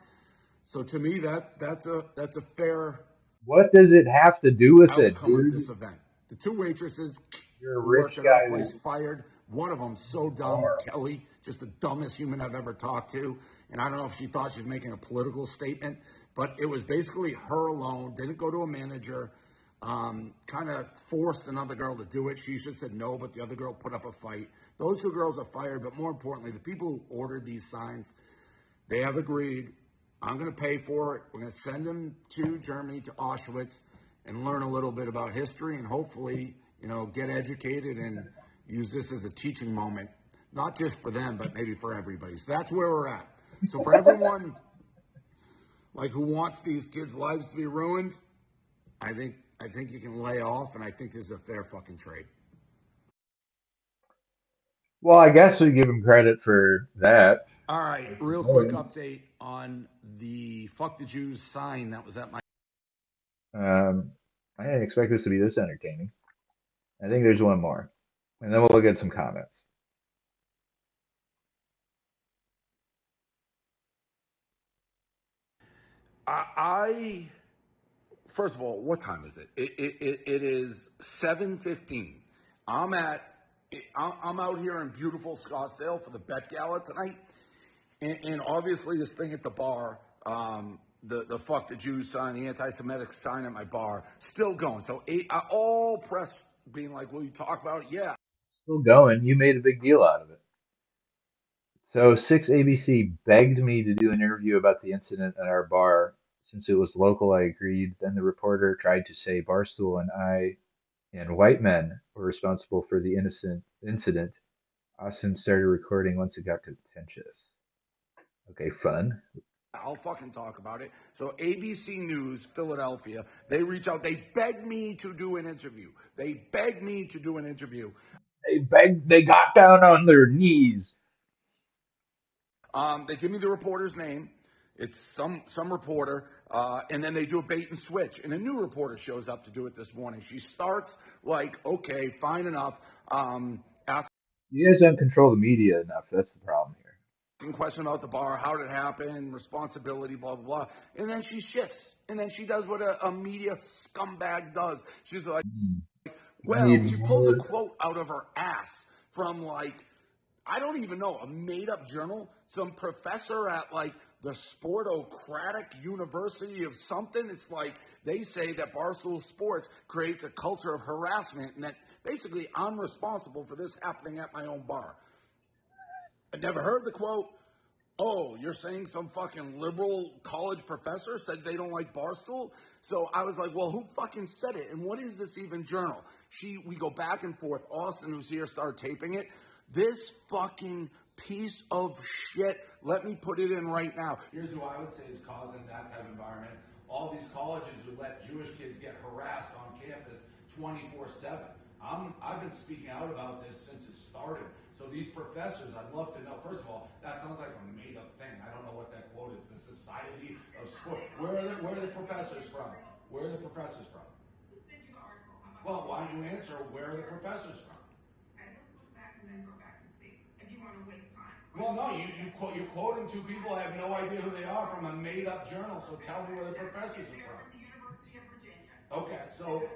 So to me, that's a fair what does it have to do with it, outcome of dude? this event. The two waitresses You're a who rich worked at our guy place with fired. One of them so a dumb, bar. Kelly, just the dumbest human I've ever talked to. And I don't know if she thought she was making a political statement, but it was basically her alone. Didn't go to a manager. Kind of forced another girl to do it. She should have said no, but the other girl put up a fight. Those two girls are fired, but more importantly, the people who ordered these signs, they have agreed. I'm going to pay for it. We're going to send them to Germany, to Auschwitz, and learn a little bit about history, and hopefully, get educated and use this as a teaching moment, not just for them, but maybe for everybody. So that's where we're at. So for everyone like who wants these kids' lives to be ruined, I think you can lay off, and I think this is a fair fucking trade. Well, I guess we give him credit for that. All right, I real quick suppose. update on the "fuck the Jews" sign that was at my. Um, I didn't expect this to be this entertaining. I think there's one more, and then we'll look at some comments. I First of all, what time is it? It is 7:15. I'm at I'm out here in beautiful Scottsdale for the Bet Gala tonight, and obviously this thing at the bar, the fuck the Jews sign, the anti-Semitic sign at my bar, still going. So all press being like, "Will you talk about it?" Yeah. Still going. You made a big deal out of it. So 6ABC begged me to do an interview about the incident at our bar. Since it was local, I agreed. Then the reporter tried to say Barstool and I and white men were responsible for the innocent incident. Austin started recording once it got contentious. Okay, fun. I'll fucking talk about it. So ABC News, Philadelphia, they reach out. They beg me to do an interview. They beg me to do an interview. They got down on their knees. They give me the reporter's name. It's some reporter, and then they do a bait and switch. And a new reporter shows up to do it this morning. She starts like, okay, fine enough, asking You guys don't control the media enough. That's the problem here. question about the bar, how did it happen, responsibility, blah blah blah. And then she shifts, and then she does what a media scumbag does. She's like, Hmm. You well, need she pulls a more. quote out of her ass from like I don't even know, a made up journal, some professor at like the Sportocratic University of something. It's like they say that Barstool Sports creates a culture of harassment and that basically I'm responsible for this happening at my own bar. I'd never heard the quote. Oh, you're saying some fucking liberal college professor said they don't like Barstool? So I was like, well, who fucking said it? And what is this even journal? We go back and forth. Austin, who's here, started taping it. This fucking piece of shit, let me put it in right now. Here's who I would say is causing that type of environment. All these colleges who let Jewish kids get harassed on campus 24/7. I've been speaking out about this since it started. So these professors, I'd love to know. First of all, that sounds like a made-up thing. I don't know what that quote is. The Society of Sport. Where are the professors from? Where are the professors from? Well, why don't you answer? Where are the professors from? Well, no, you're quoting two people. I have no idea who they are from a made-up journal. So tell me where the professors are from. The University of Virginia. Okay, so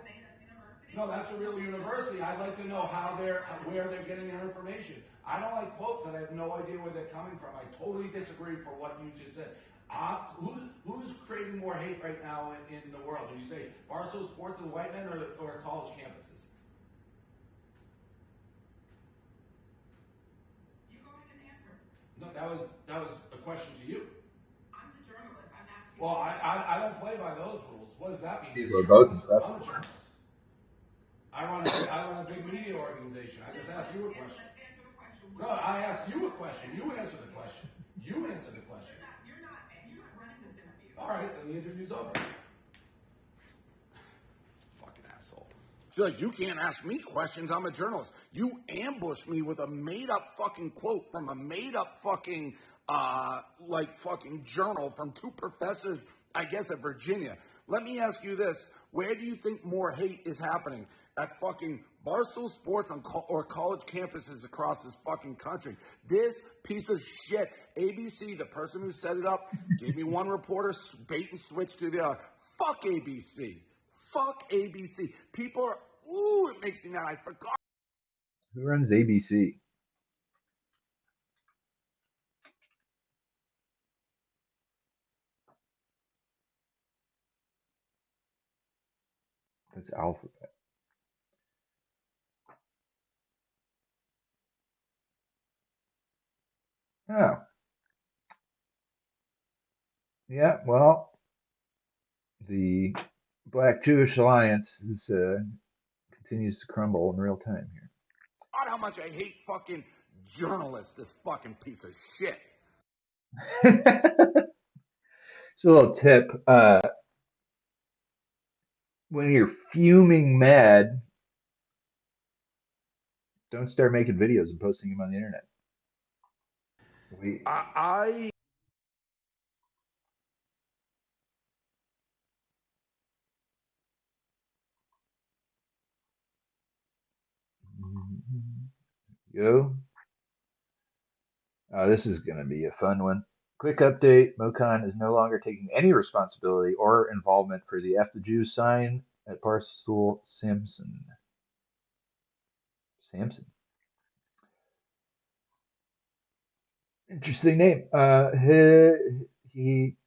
no, that's a real university. I'd like to know where they're getting their information. I don't like quotes that I have no idea where they're coming from. I totally disagree for what you just said. Who's creating more hate right now in the world? Do you say Barstool Sports and the white men or college campuses? You go ahead and answer. No, that was a question to you. I'm the journalist. I'm asking. Well, I don't play by those rules. What does that mean? People You're a are both journalist. insufferable. I'm a journalist. I run a big media organization. I just asked you a question. Let's answer the question. No, I asked you a question. You answer the question. You answer the question. You're not running this interview. All right, then the interview's over. Fucking asshole. She's like, you can't ask me questions. I'm a journalist. You ambushed me with a made-up fucking quote from a made-up fucking, fucking journal from two professors, I guess, at Virginia. Let me ask you this. Where do you think more hate is happening? At fucking Barstool Sports or college campuses across this fucking country. This piece of shit, ABC, the person who set it up, gave me one reporter, bait and switch to the other. Fuck ABC. Fuck ABC. People are, it makes me mad. I forgot. Who runs ABC? That's Alphabet. Oh, yeah. Well, the Black Jewish Alliance continues to crumble in real time here. How much I hate fucking journalists, this fucking piece of shit. So a little tip: when you're fuming mad, don't start making videos and posting them on the internet. We I go. This is going to be a fun one. Quick update: Mocan is no longer taking any responsibility or involvement for the F the Jews sign at Barstool Samson. Samson. Interesting name. He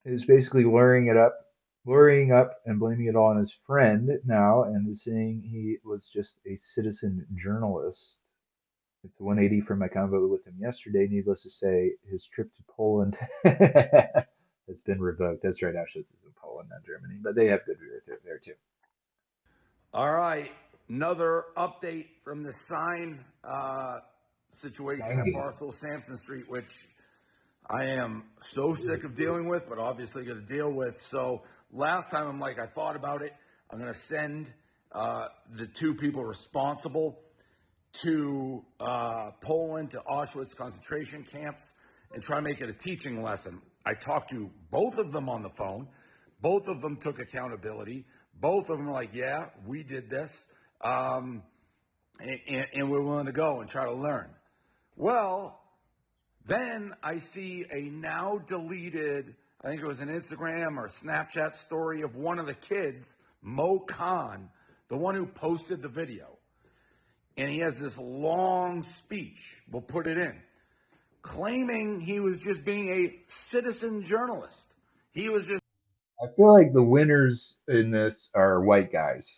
is basically luring up and blaming it all on his friend now, and is saying he was just a citizen journalist. It's a 180 from my convo with him yesterday. Needless to say, his trip to Poland has been revoked. That's right, Ashley. This is in Poland, not Germany, but they have good beer there too. All right, another update from the sign situation at Dang. Barstool Sampson Street, which I am so sick of dealing with, but obviously going to deal with. So last time I'm like, I thought about it. I'm going to send the two people responsible to Poland, to Auschwitz concentration camps, and try to make it a teaching lesson. I talked to both of them on the phone. Both of them took accountability. Both of them were like, yeah, we did this, and we're willing to go and try to learn. Well, then I see a now deleted, I think it was an Instagram or Snapchat story of one of the kids, Mo Khan, the one who posted the video. And he has this long speech, we'll put it in, claiming he was just being a citizen journalist. He was just I feel like the winners in this are white guys.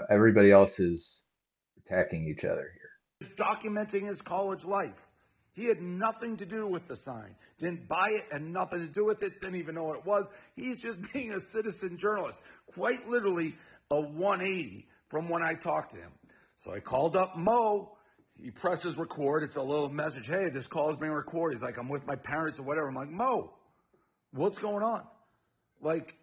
Everybody else is attacking each other here. documenting his college life. He had nothing to do with the sign. Didn't buy it, had nothing to do with it, didn't even know what it was. He's just being a citizen journalist. Quite literally a 180 from when I talked to him. So I called up Mo. He presses record. It's a little message. Hey, this call is being recorded. He's like, I'm with my parents or whatever. I'm like, Mo, what's going on? Like,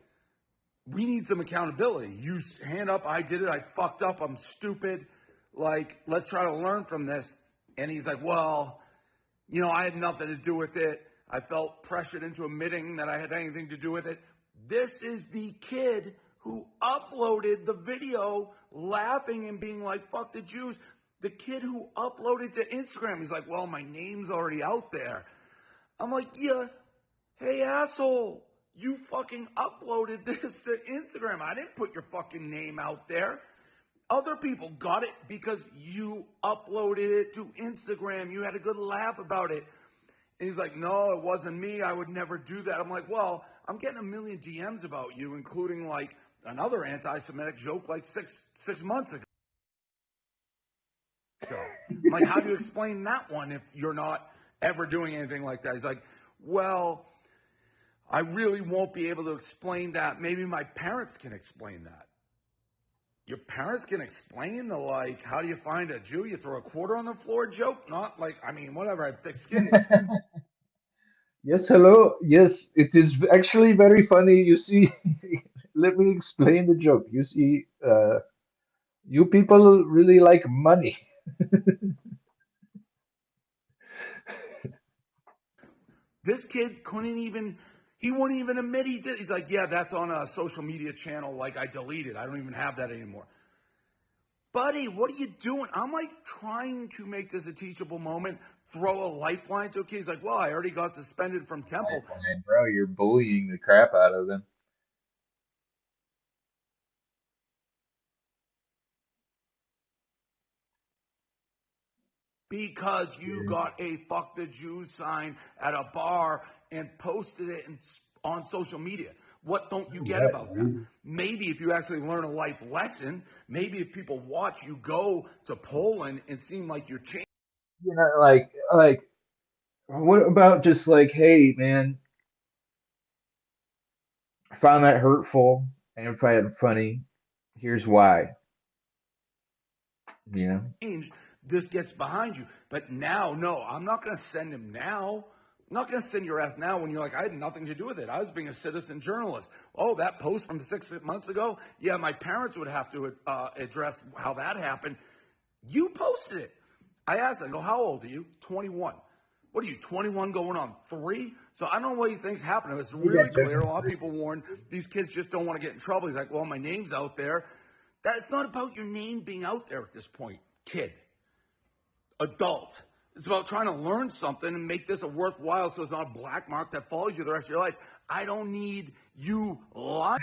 we need some accountability. You hand up, I did it, I fucked up, I'm stupid. Like, let's try to learn from this. And he's like, well, I had nothing to do with it. I felt pressured into admitting that I had anything to do with it. This is the kid who uploaded the video laughing and being like, fuck the Jews. The kid who uploaded to Instagram, he's like, well, my name's already out there. I'm like, yeah, hey, asshole, you fucking uploaded this to Instagram. I didn't put your fucking name out there. Other people got it because you uploaded it to Instagram. You had a good laugh about it. And he's like, no, it wasn't me. I would never do that. I'm like, well, I'm getting a million DMs about you, including like another anti-Semitic joke like six months ago. I'm like, how do you explain that one if you're not ever doing anything like that? He's like, well, I really won't be able to explain that. Maybe my parents can explain that. Your parents can explain the, like, how do you find a Jew? You throw a quarter on the floor joke? Not like, I mean, whatever, I have thick skin. Yes, hello. Yes, it is actually very funny. You see, let me explain the joke. You see, you people really like money. This kid he wouldn't even admit he did. He's like, yeah, that's on a social media channel. Like, I deleted. I don't even have that anymore. Buddy, what are you doing? I'm like trying to make this a teachable moment, throw a lifeline to a kid. He's like, well, I already got suspended from Temple Lifeline, bro, you're bullying the crap out of them. because you Yeah, got a fuck the Jews sign at a bar and posted it on social media. What don't you so get what, about that? dude? Maybe if you actually learn a life lesson, maybe if people watch you go to Poland and seem like you're changing. You know, like, what about just like, hey, man, I found that hurtful and find it funny. Here's why, you know? This gets behind you. But now, no, I'm not going to send him now. I'm not going to send your ass now when you're like, I had nothing to do with it. I was being a citizen journalist. Oh, that post from 6 months ago? Yeah, my parents would have to address how that happened. You posted it. I asked, I go, how old are you? 21. What are you, 21 going on 3? So I don't know what he thinks happened. It's You got really clear. A lot of judgment. people warn these kids just don't want to get in trouble. He's like, well, my name's out there. That's not about your name being out there at this point, kid, adult. It's about trying to learn something and make this a worthwhile so it's not a black mark that follows you the rest of your life. I don't need you lying.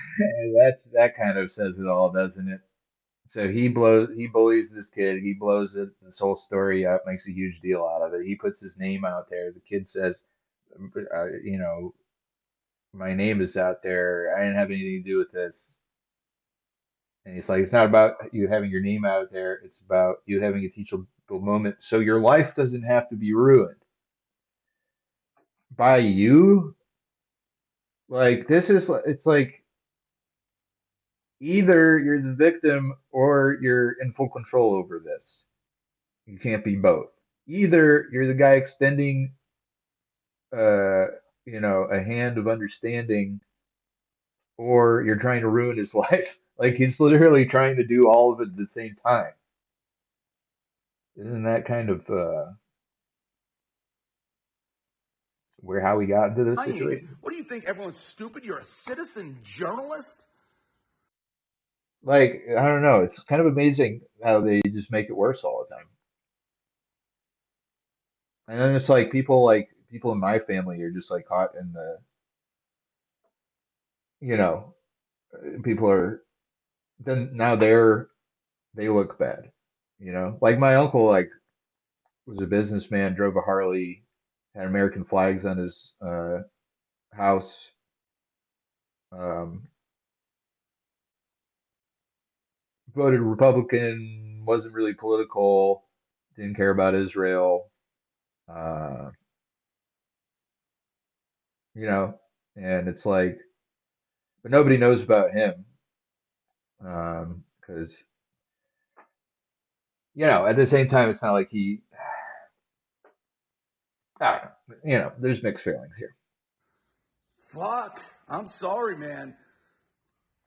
That kind of says it all, doesn't it? So he bullies this kid, he blows this whole story up, makes a huge deal out of it. He puts his name out there. The kid says, you know, my name is out there. I didn't have anything to do with this. And he's like, it's not about you having your name out there. It's about you having a teachable moment. So your life doesn't have to be ruined by you. Like it's like either you're the victim or you're in full control over this. You can't be both. Either you're the guy extending, uh, a hand of understanding, or you're trying to ruin his life. Like he's literally trying to do all of it at the same time. Isn't that kind of where how we got into this situation? What do you think? Everyone's stupid? You're a citizen journalist? Like I don't know. It's kind of amazing how they just make it worse all the time. And then it's like people in my family are just like caught in the, you know, people are then now they look bad. Like my uncle was a businessman, drove a Harley, had American flags on his house. Um, Voted Republican, wasn't really political, didn't care about Israel. Uh, you know, and it's like, but nobody knows about him because at the same time, it's not like I don't know, there's mixed feelings here. Fuck. I'm sorry, man.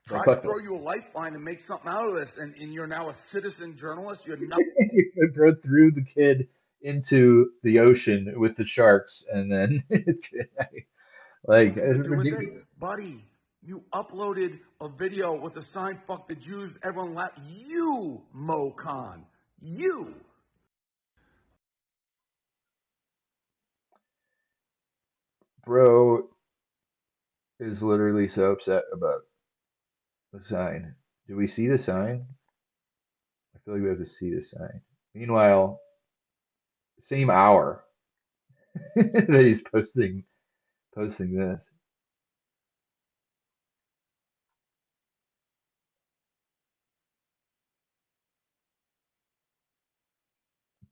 Like Tried to fuck throw this. you a lifeline and make something out of this, and you're now a citizen journalist. You had nothing Threw the kid into the ocean with the sharks, and then like to it's do with it. ridiculous. Buddy, you uploaded a video with a sign, fuck the Jews. Everyone laughed. You, Mo Khan. You. Bro is literally so upset about the sign. Do we see the sign? I feel like we have to see the sign. Meanwhile, same hour that he's posting this.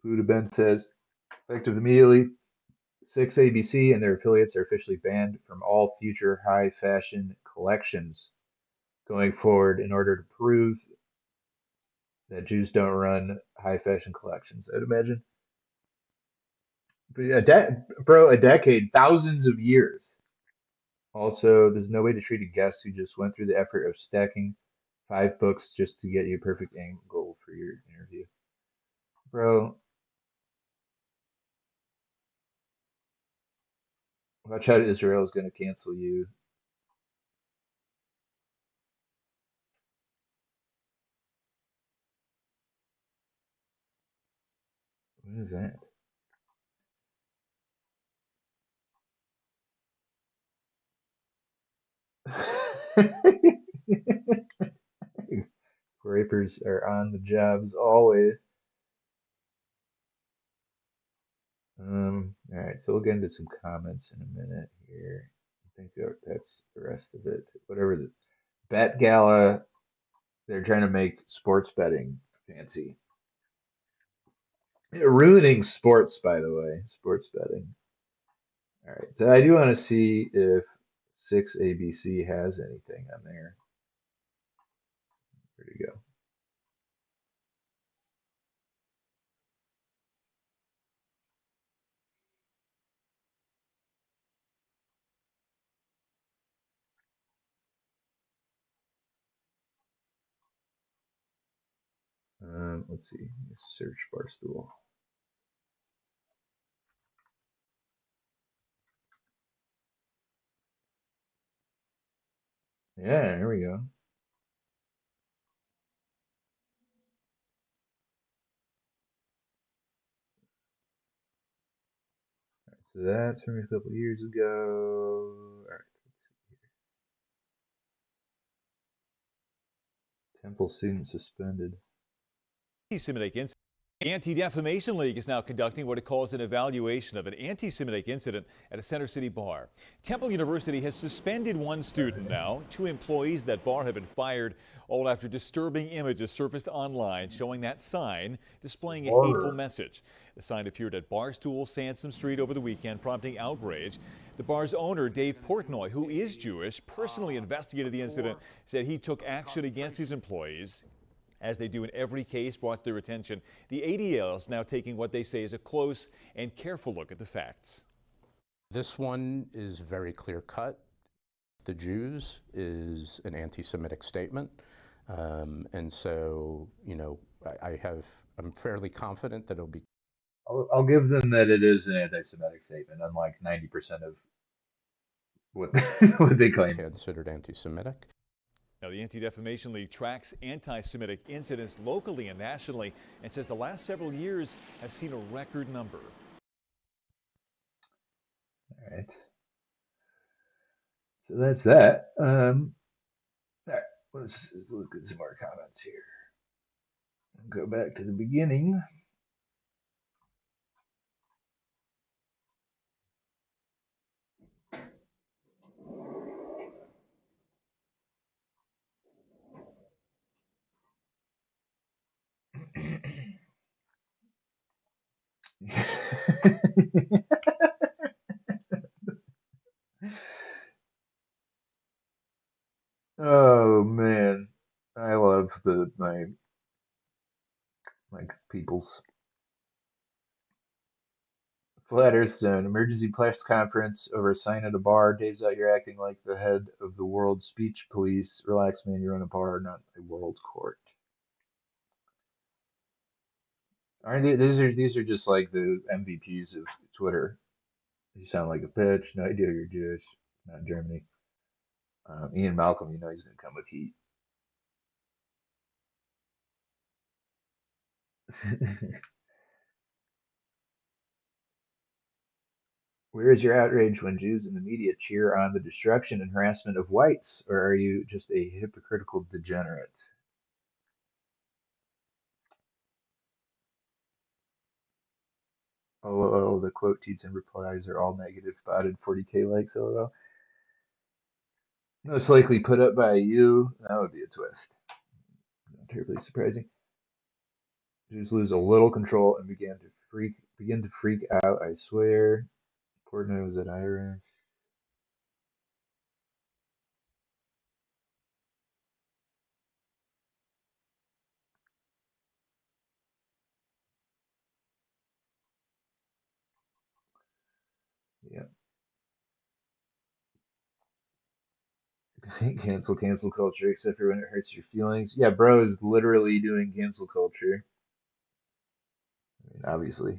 Buddha Ben says, effective immediately, 6 ABC and their affiliates are officially banned from all future high fashion collections going forward in order to prove that Jews don't run high fashion collections, I'd imagine. But bro, a decade, thousands of years. Also, there's no way to treat a guest who just went through the effort of stacking 5 books just to get you a perfect angle for your interview. Bro, watch out, Israel is going to cancel you. What is that? Rapers are on the jobs always. All right, so we'll get into some comments in a minute here. I think that's the rest of it. Whatever the bet gala, they're trying to make sports betting fancy. Ruining sports, by the way, sports betting. All right, so I do want to see if 6ABC has anything on there. Where'd it go? Let's see. Search Barstool. Yeah, here we go. So that's from a couple years ago. All right, Temple student suspended. Anti-Semitic incident. The Anti-Defamation League is now conducting what it calls an evaluation of an anti-Semitic incident at a Center City bar. Temple University has suspended one student now. 2 employees at that bar have been fired, all after disturbing images surfaced online showing that sign displaying a hateful Horror. message. The sign appeared at Barstool Sansom Street over the weekend, prompting outrage. The bar's owner, Dave Portnoy, who is Jewish, personally investigated the incident, said he took action against his employees. As they do in every case brought to their attention, the ADL is now taking what they say is a close and careful look at the facts. This one is very clear cut. The Jews is an anti-Semitic statement. And so, you know, I'm fairly confident that it'll be I'll give them that it is an anti-Semitic statement, unlike 90% of what what they claim. considered anti-Semitic. Now, the Anti-Defamation League tracks anti-Semitic incidents locally and nationally and says the last several years have seen a record number. All right. So that's that. All right, let's look at some more comments here. Go back to the beginning. Oh man, I love my people's Flat Earth Zone emergency press conference over a sign at a bar. Days out, you're acting like the head of the world speech police. Relax, man. You're in a bar, not a world court. Aren't they, these are just like the MVPs of Twitter. You sound like a bitch. No idea you're Jewish. Not Germany. Ian Malcolm, you know he's gonna come with heat. Where is your outrage when Jews in the media cheer on the destruction and harassment of whites, or are you just a hypocritical degenerate? Oh, the quote tweets and replies are all negative, botted 40K likes, lol. Most likely put up by you. That would be a twist. Not terribly surprising. Jews lose a little control and begin to freak out, I swear. Portnoy was at Irish. Yeah. Cancel culture, except for when it hurts your feelings. Yeah, bro is literally doing cancel culture. I mean, obviously.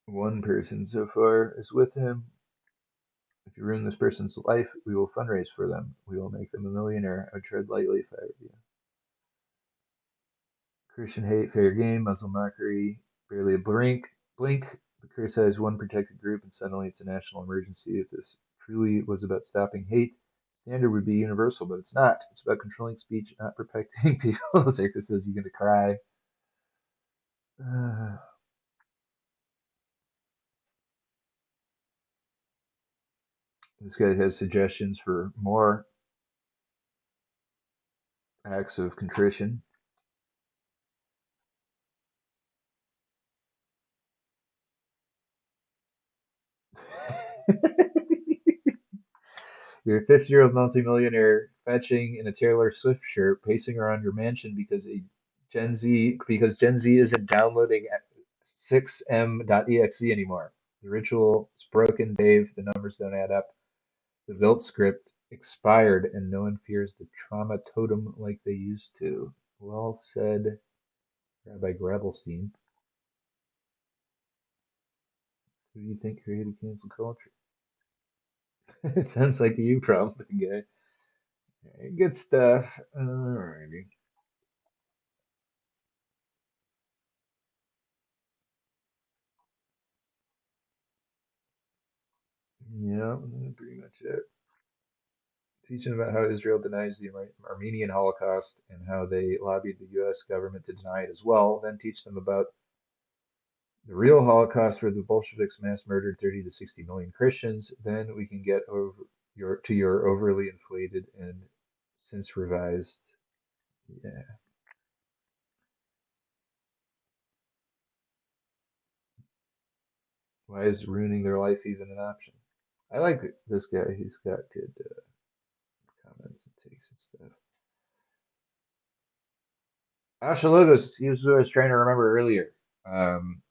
One person so far is with him. If you ruin this person's life, we will fundraise for them. We will make them a millionaire. I would tread lightly if I were you. Christian hate, fair game, Muslim mockery, barely a blink. The criticize one protected group and suddenly it's a national emergency. If this truly was about stopping hate, standard would be universal, but it's not. It's about controlling speech, not protecting people. Circus says you're gonna cry. Uh, this guy has suggestions for more acts of contrition. You're a 50-year-old multimillionaire fetching in a Taylor Swift shirt, pacing around your mansion because Gen Z isn't downloading 6m.exe anymore. The ritual is broken, Dave. The numbers don't add up. The Vilt script expired, and no one fears the trauma totem like they used to. Well said, Rabbi Gravelstein. Who do you think created cancel culture? It sounds like you, probably, guy. Good stuff. Alrighty. Yeah, pretty much it. Teach them about how Israel denies the Armenian Holocaust and how they lobbied the U.S. government to deny it as well. Then teach them about the real Holocaust, where the Bolsheviks mass murdered 30 to 60 million Christians. Then we can get over your overly inflated and since revised. Yeah, why is ruining their life even an option? I like this guy. He's got good comments and takes and stuff. Ashalogos, he was what I was trying to remember earlier. Um,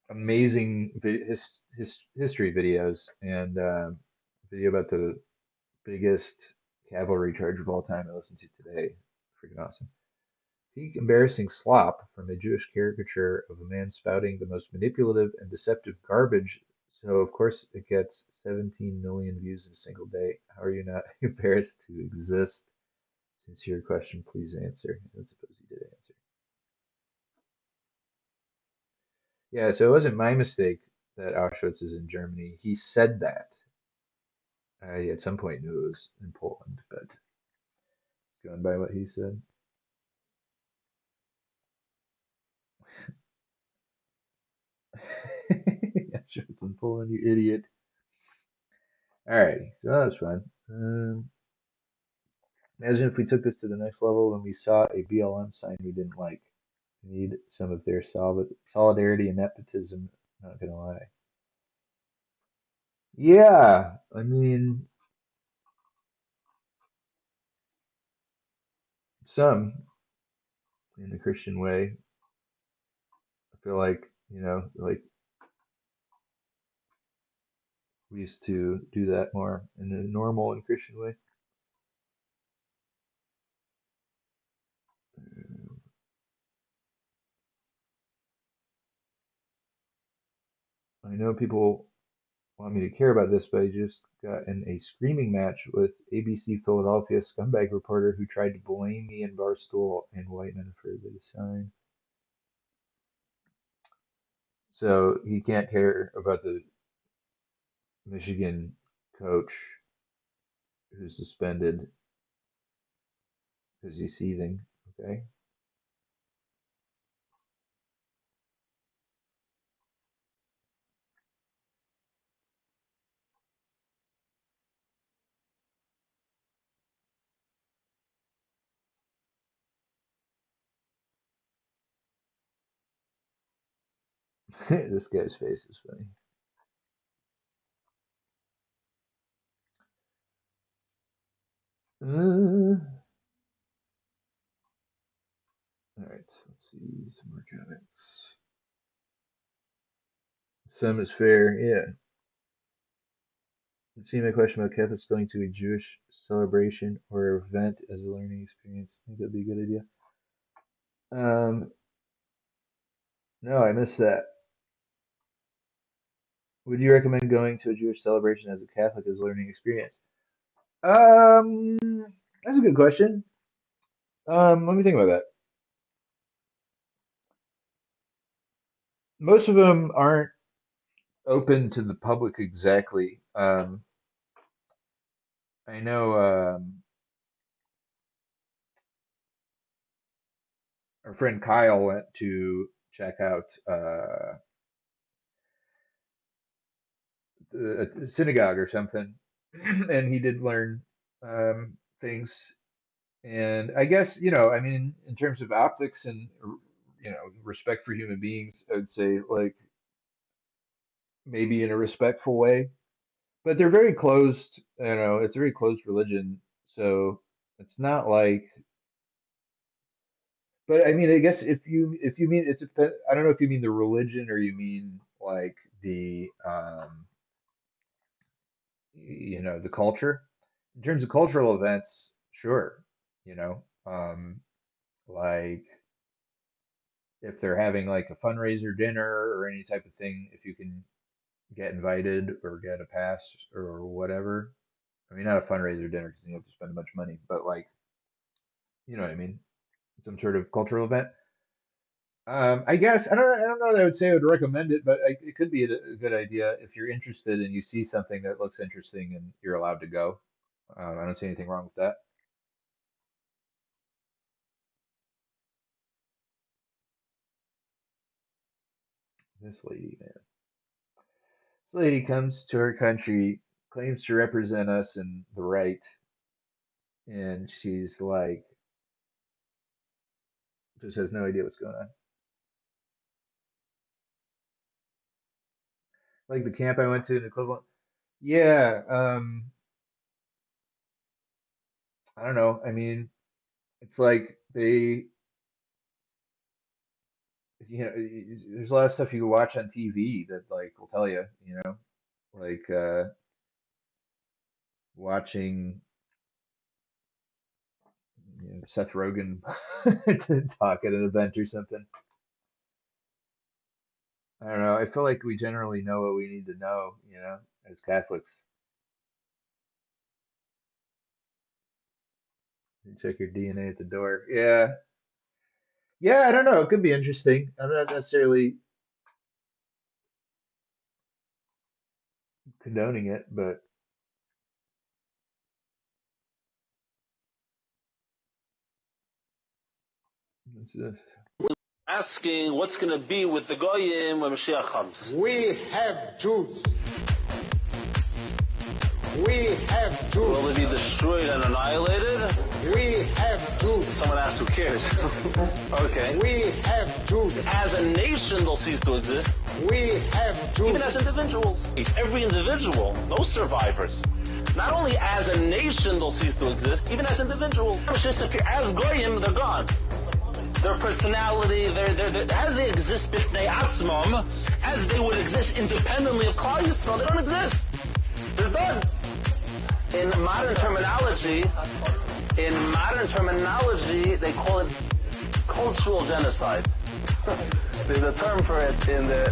Amazing history videos and video about the biggest cavalry charge of all time I listened to today. Freaking awesome. Peak embarrassing slop from a Jewish caricature of a man spouting the most manipulative and deceptive garbage. So of course it gets 17 million views in a single day. How are you not embarrassed to exist? Sincere question, please answer. I suppose he did answer. Yeah, so it wasn't my mistake that Auschwitz is in Germany. He said that. I at some point knew it was in Poland, but going by what he said. Yeah, sure, it's in Poland, you idiot. Alrighty, so that was fun. Imagine if we took this to the next level when we saw a BLM sign we didn't like. We need some of their solidarity and nepotism, not gonna lie. Yeah, I mean, some in a Christian way. I feel like, like we used to do that more in a normal and Christian way. I know people want me to care about this, but I just got in a screaming match with ABC Philadelphia scumbag reporter who tried to blame me and Barstool and Whiteman for the sign. So he can't care about the Michigan coach who's suspended because he's seething. Okay. This guy's face is funny. All right, let's see some more comments. Some is fair, yeah. See my question about Catholics going to a Jewish celebration or event as a learning experience. I think that'd be a good idea. No, I missed that. Would you recommend going to a Jewish celebration as a Catholic as a learning experience? Um, that's a good question. Let me think about that. Most of them aren't open to the public exactly. I know our friend Kyle went to check out a synagogue or something, and he did learn things. And I guess, I mean, in terms of optics and, respect for human beings, I would say, like, maybe in a respectful way. But they're very closed, it's a very closed religion. So it's not like, but I mean, I guess if you mean, I don't know if you mean the religion or you mean like the culture. In terms of cultural events, sure, like if they're having like a fundraiser dinner or any type of thing, if you can get invited or get a pass or whatever. I mean, not a fundraiser dinner because you have to spend a bunch of money, but like, you know what I mean? Some sort of cultural event. I guess I don't know that I would say I would recommend it, but it could be a good idea if you're interested and you see something that looks interesting and you're allowed to go. I don't see anything wrong with that. This lady, man. This lady comes to her country, claims to represent us in the right, and she's like, just has no idea what's going on. Like the camp I went to, the equivalent. Yeah, I don't know. I mean, it's like there's a lot of stuff you can watch on TV that like will tell you, like watching Seth Rogen to talk at an event or something. I don't know. I feel like we generally know what we need to know, as Catholics. You check your DNA at the door. Yeah. Yeah, I don't know. It could be interesting. I'm not necessarily condoning it, but it's just asking what's going to be with the Goyim when Mashiach comes. We have Jews. We have Jews. Will they be destroyed and annihilated? We have Jews. Someone asked, who cares? Okay. We have Jews. As a nation, they'll cease to exist. We have Jews. Even as individuals. Every individual, no survivors. Not only as a nation they'll cease to exist, even as individuals. As Goyim, they're gone. Their personality, as they exist b'fnei atzmam, as they would exist independently of Klal Yisrael, they don't exist. They're done. In modern terminology, they call it cultural genocide. There's a term for it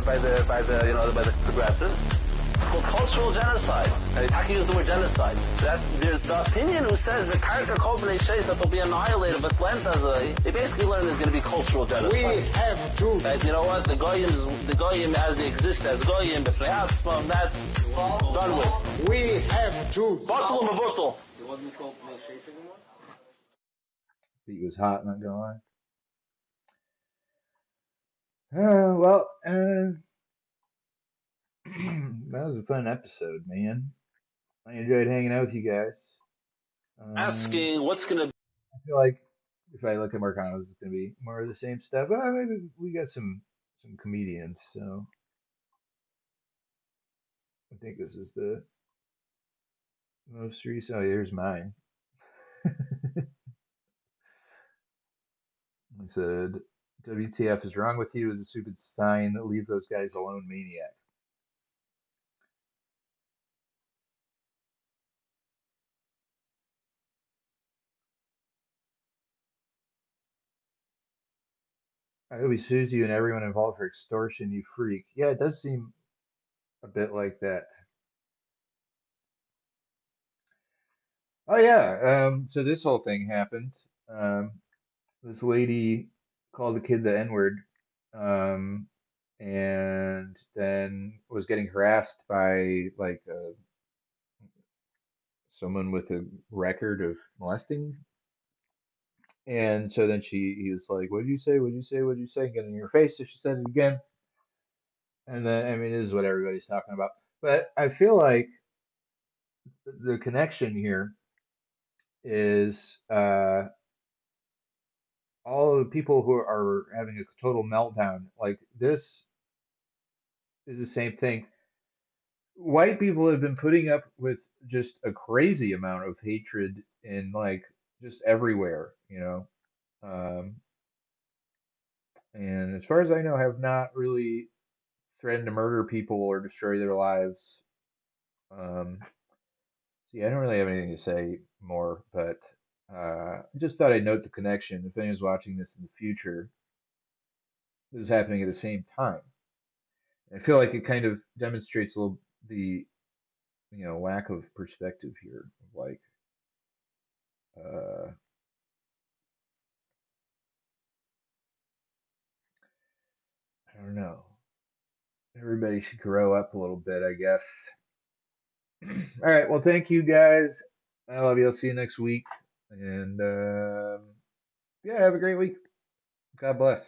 by the progressives. It's called called cultural genocide. I can use the word genocide. There's the opinion who says the character Shays that they'll be annihilated, but they basically learn there's going to be cultural genocide. We have Jews. And you know what? The Goyim as they exist as Goyim, but that's done with. We have Jews. Batul Mavutul. He was hot, not gonna lie. Well, that was a fun episode, man. I enjoyed hanging out with you guys. Asking what's going to. I feel like if I look at Marcanos, it's gonna be more of the same stuff. Maybe we got some comedians, so I think this is the most recent. Oh, here's mine. It said, "WTF is wrong with you? Is a stupid sign. Leave those guys alone, maniac." I hope he sues you and everyone involved for extortion, you freak. Yeah, it does seem a bit like that. Oh yeah, so this whole thing happened. Um, this lady called the kid the N-word, um, and then was getting harassed by like someone with a record of molesting. And so then he was like, "What did you say? What did you say? What did you say?" Getting in your face. So she said it again. And then, I mean, this is what everybody's talking about. But I feel like the connection here is all of the people who are having a total meltdown. Like this is the same thing. White people have been putting up with just a crazy amount of hatred in like just everywhere, you know. Um, and as far as I know, have not really threatened to murder people or destroy their lives. Um, See, I don't really have anything to say more, but I just thought I'd note the connection. If anyone's watching this in the future, this is happening at the same time. And I feel like it kind of demonstrates a little the lack of perspective here. Of like, uh, I don't know. Everybody should grow up a little bit, I guess. All right. Well, thank you guys. I love you. I'll see you next week. And yeah, have a great week. God bless.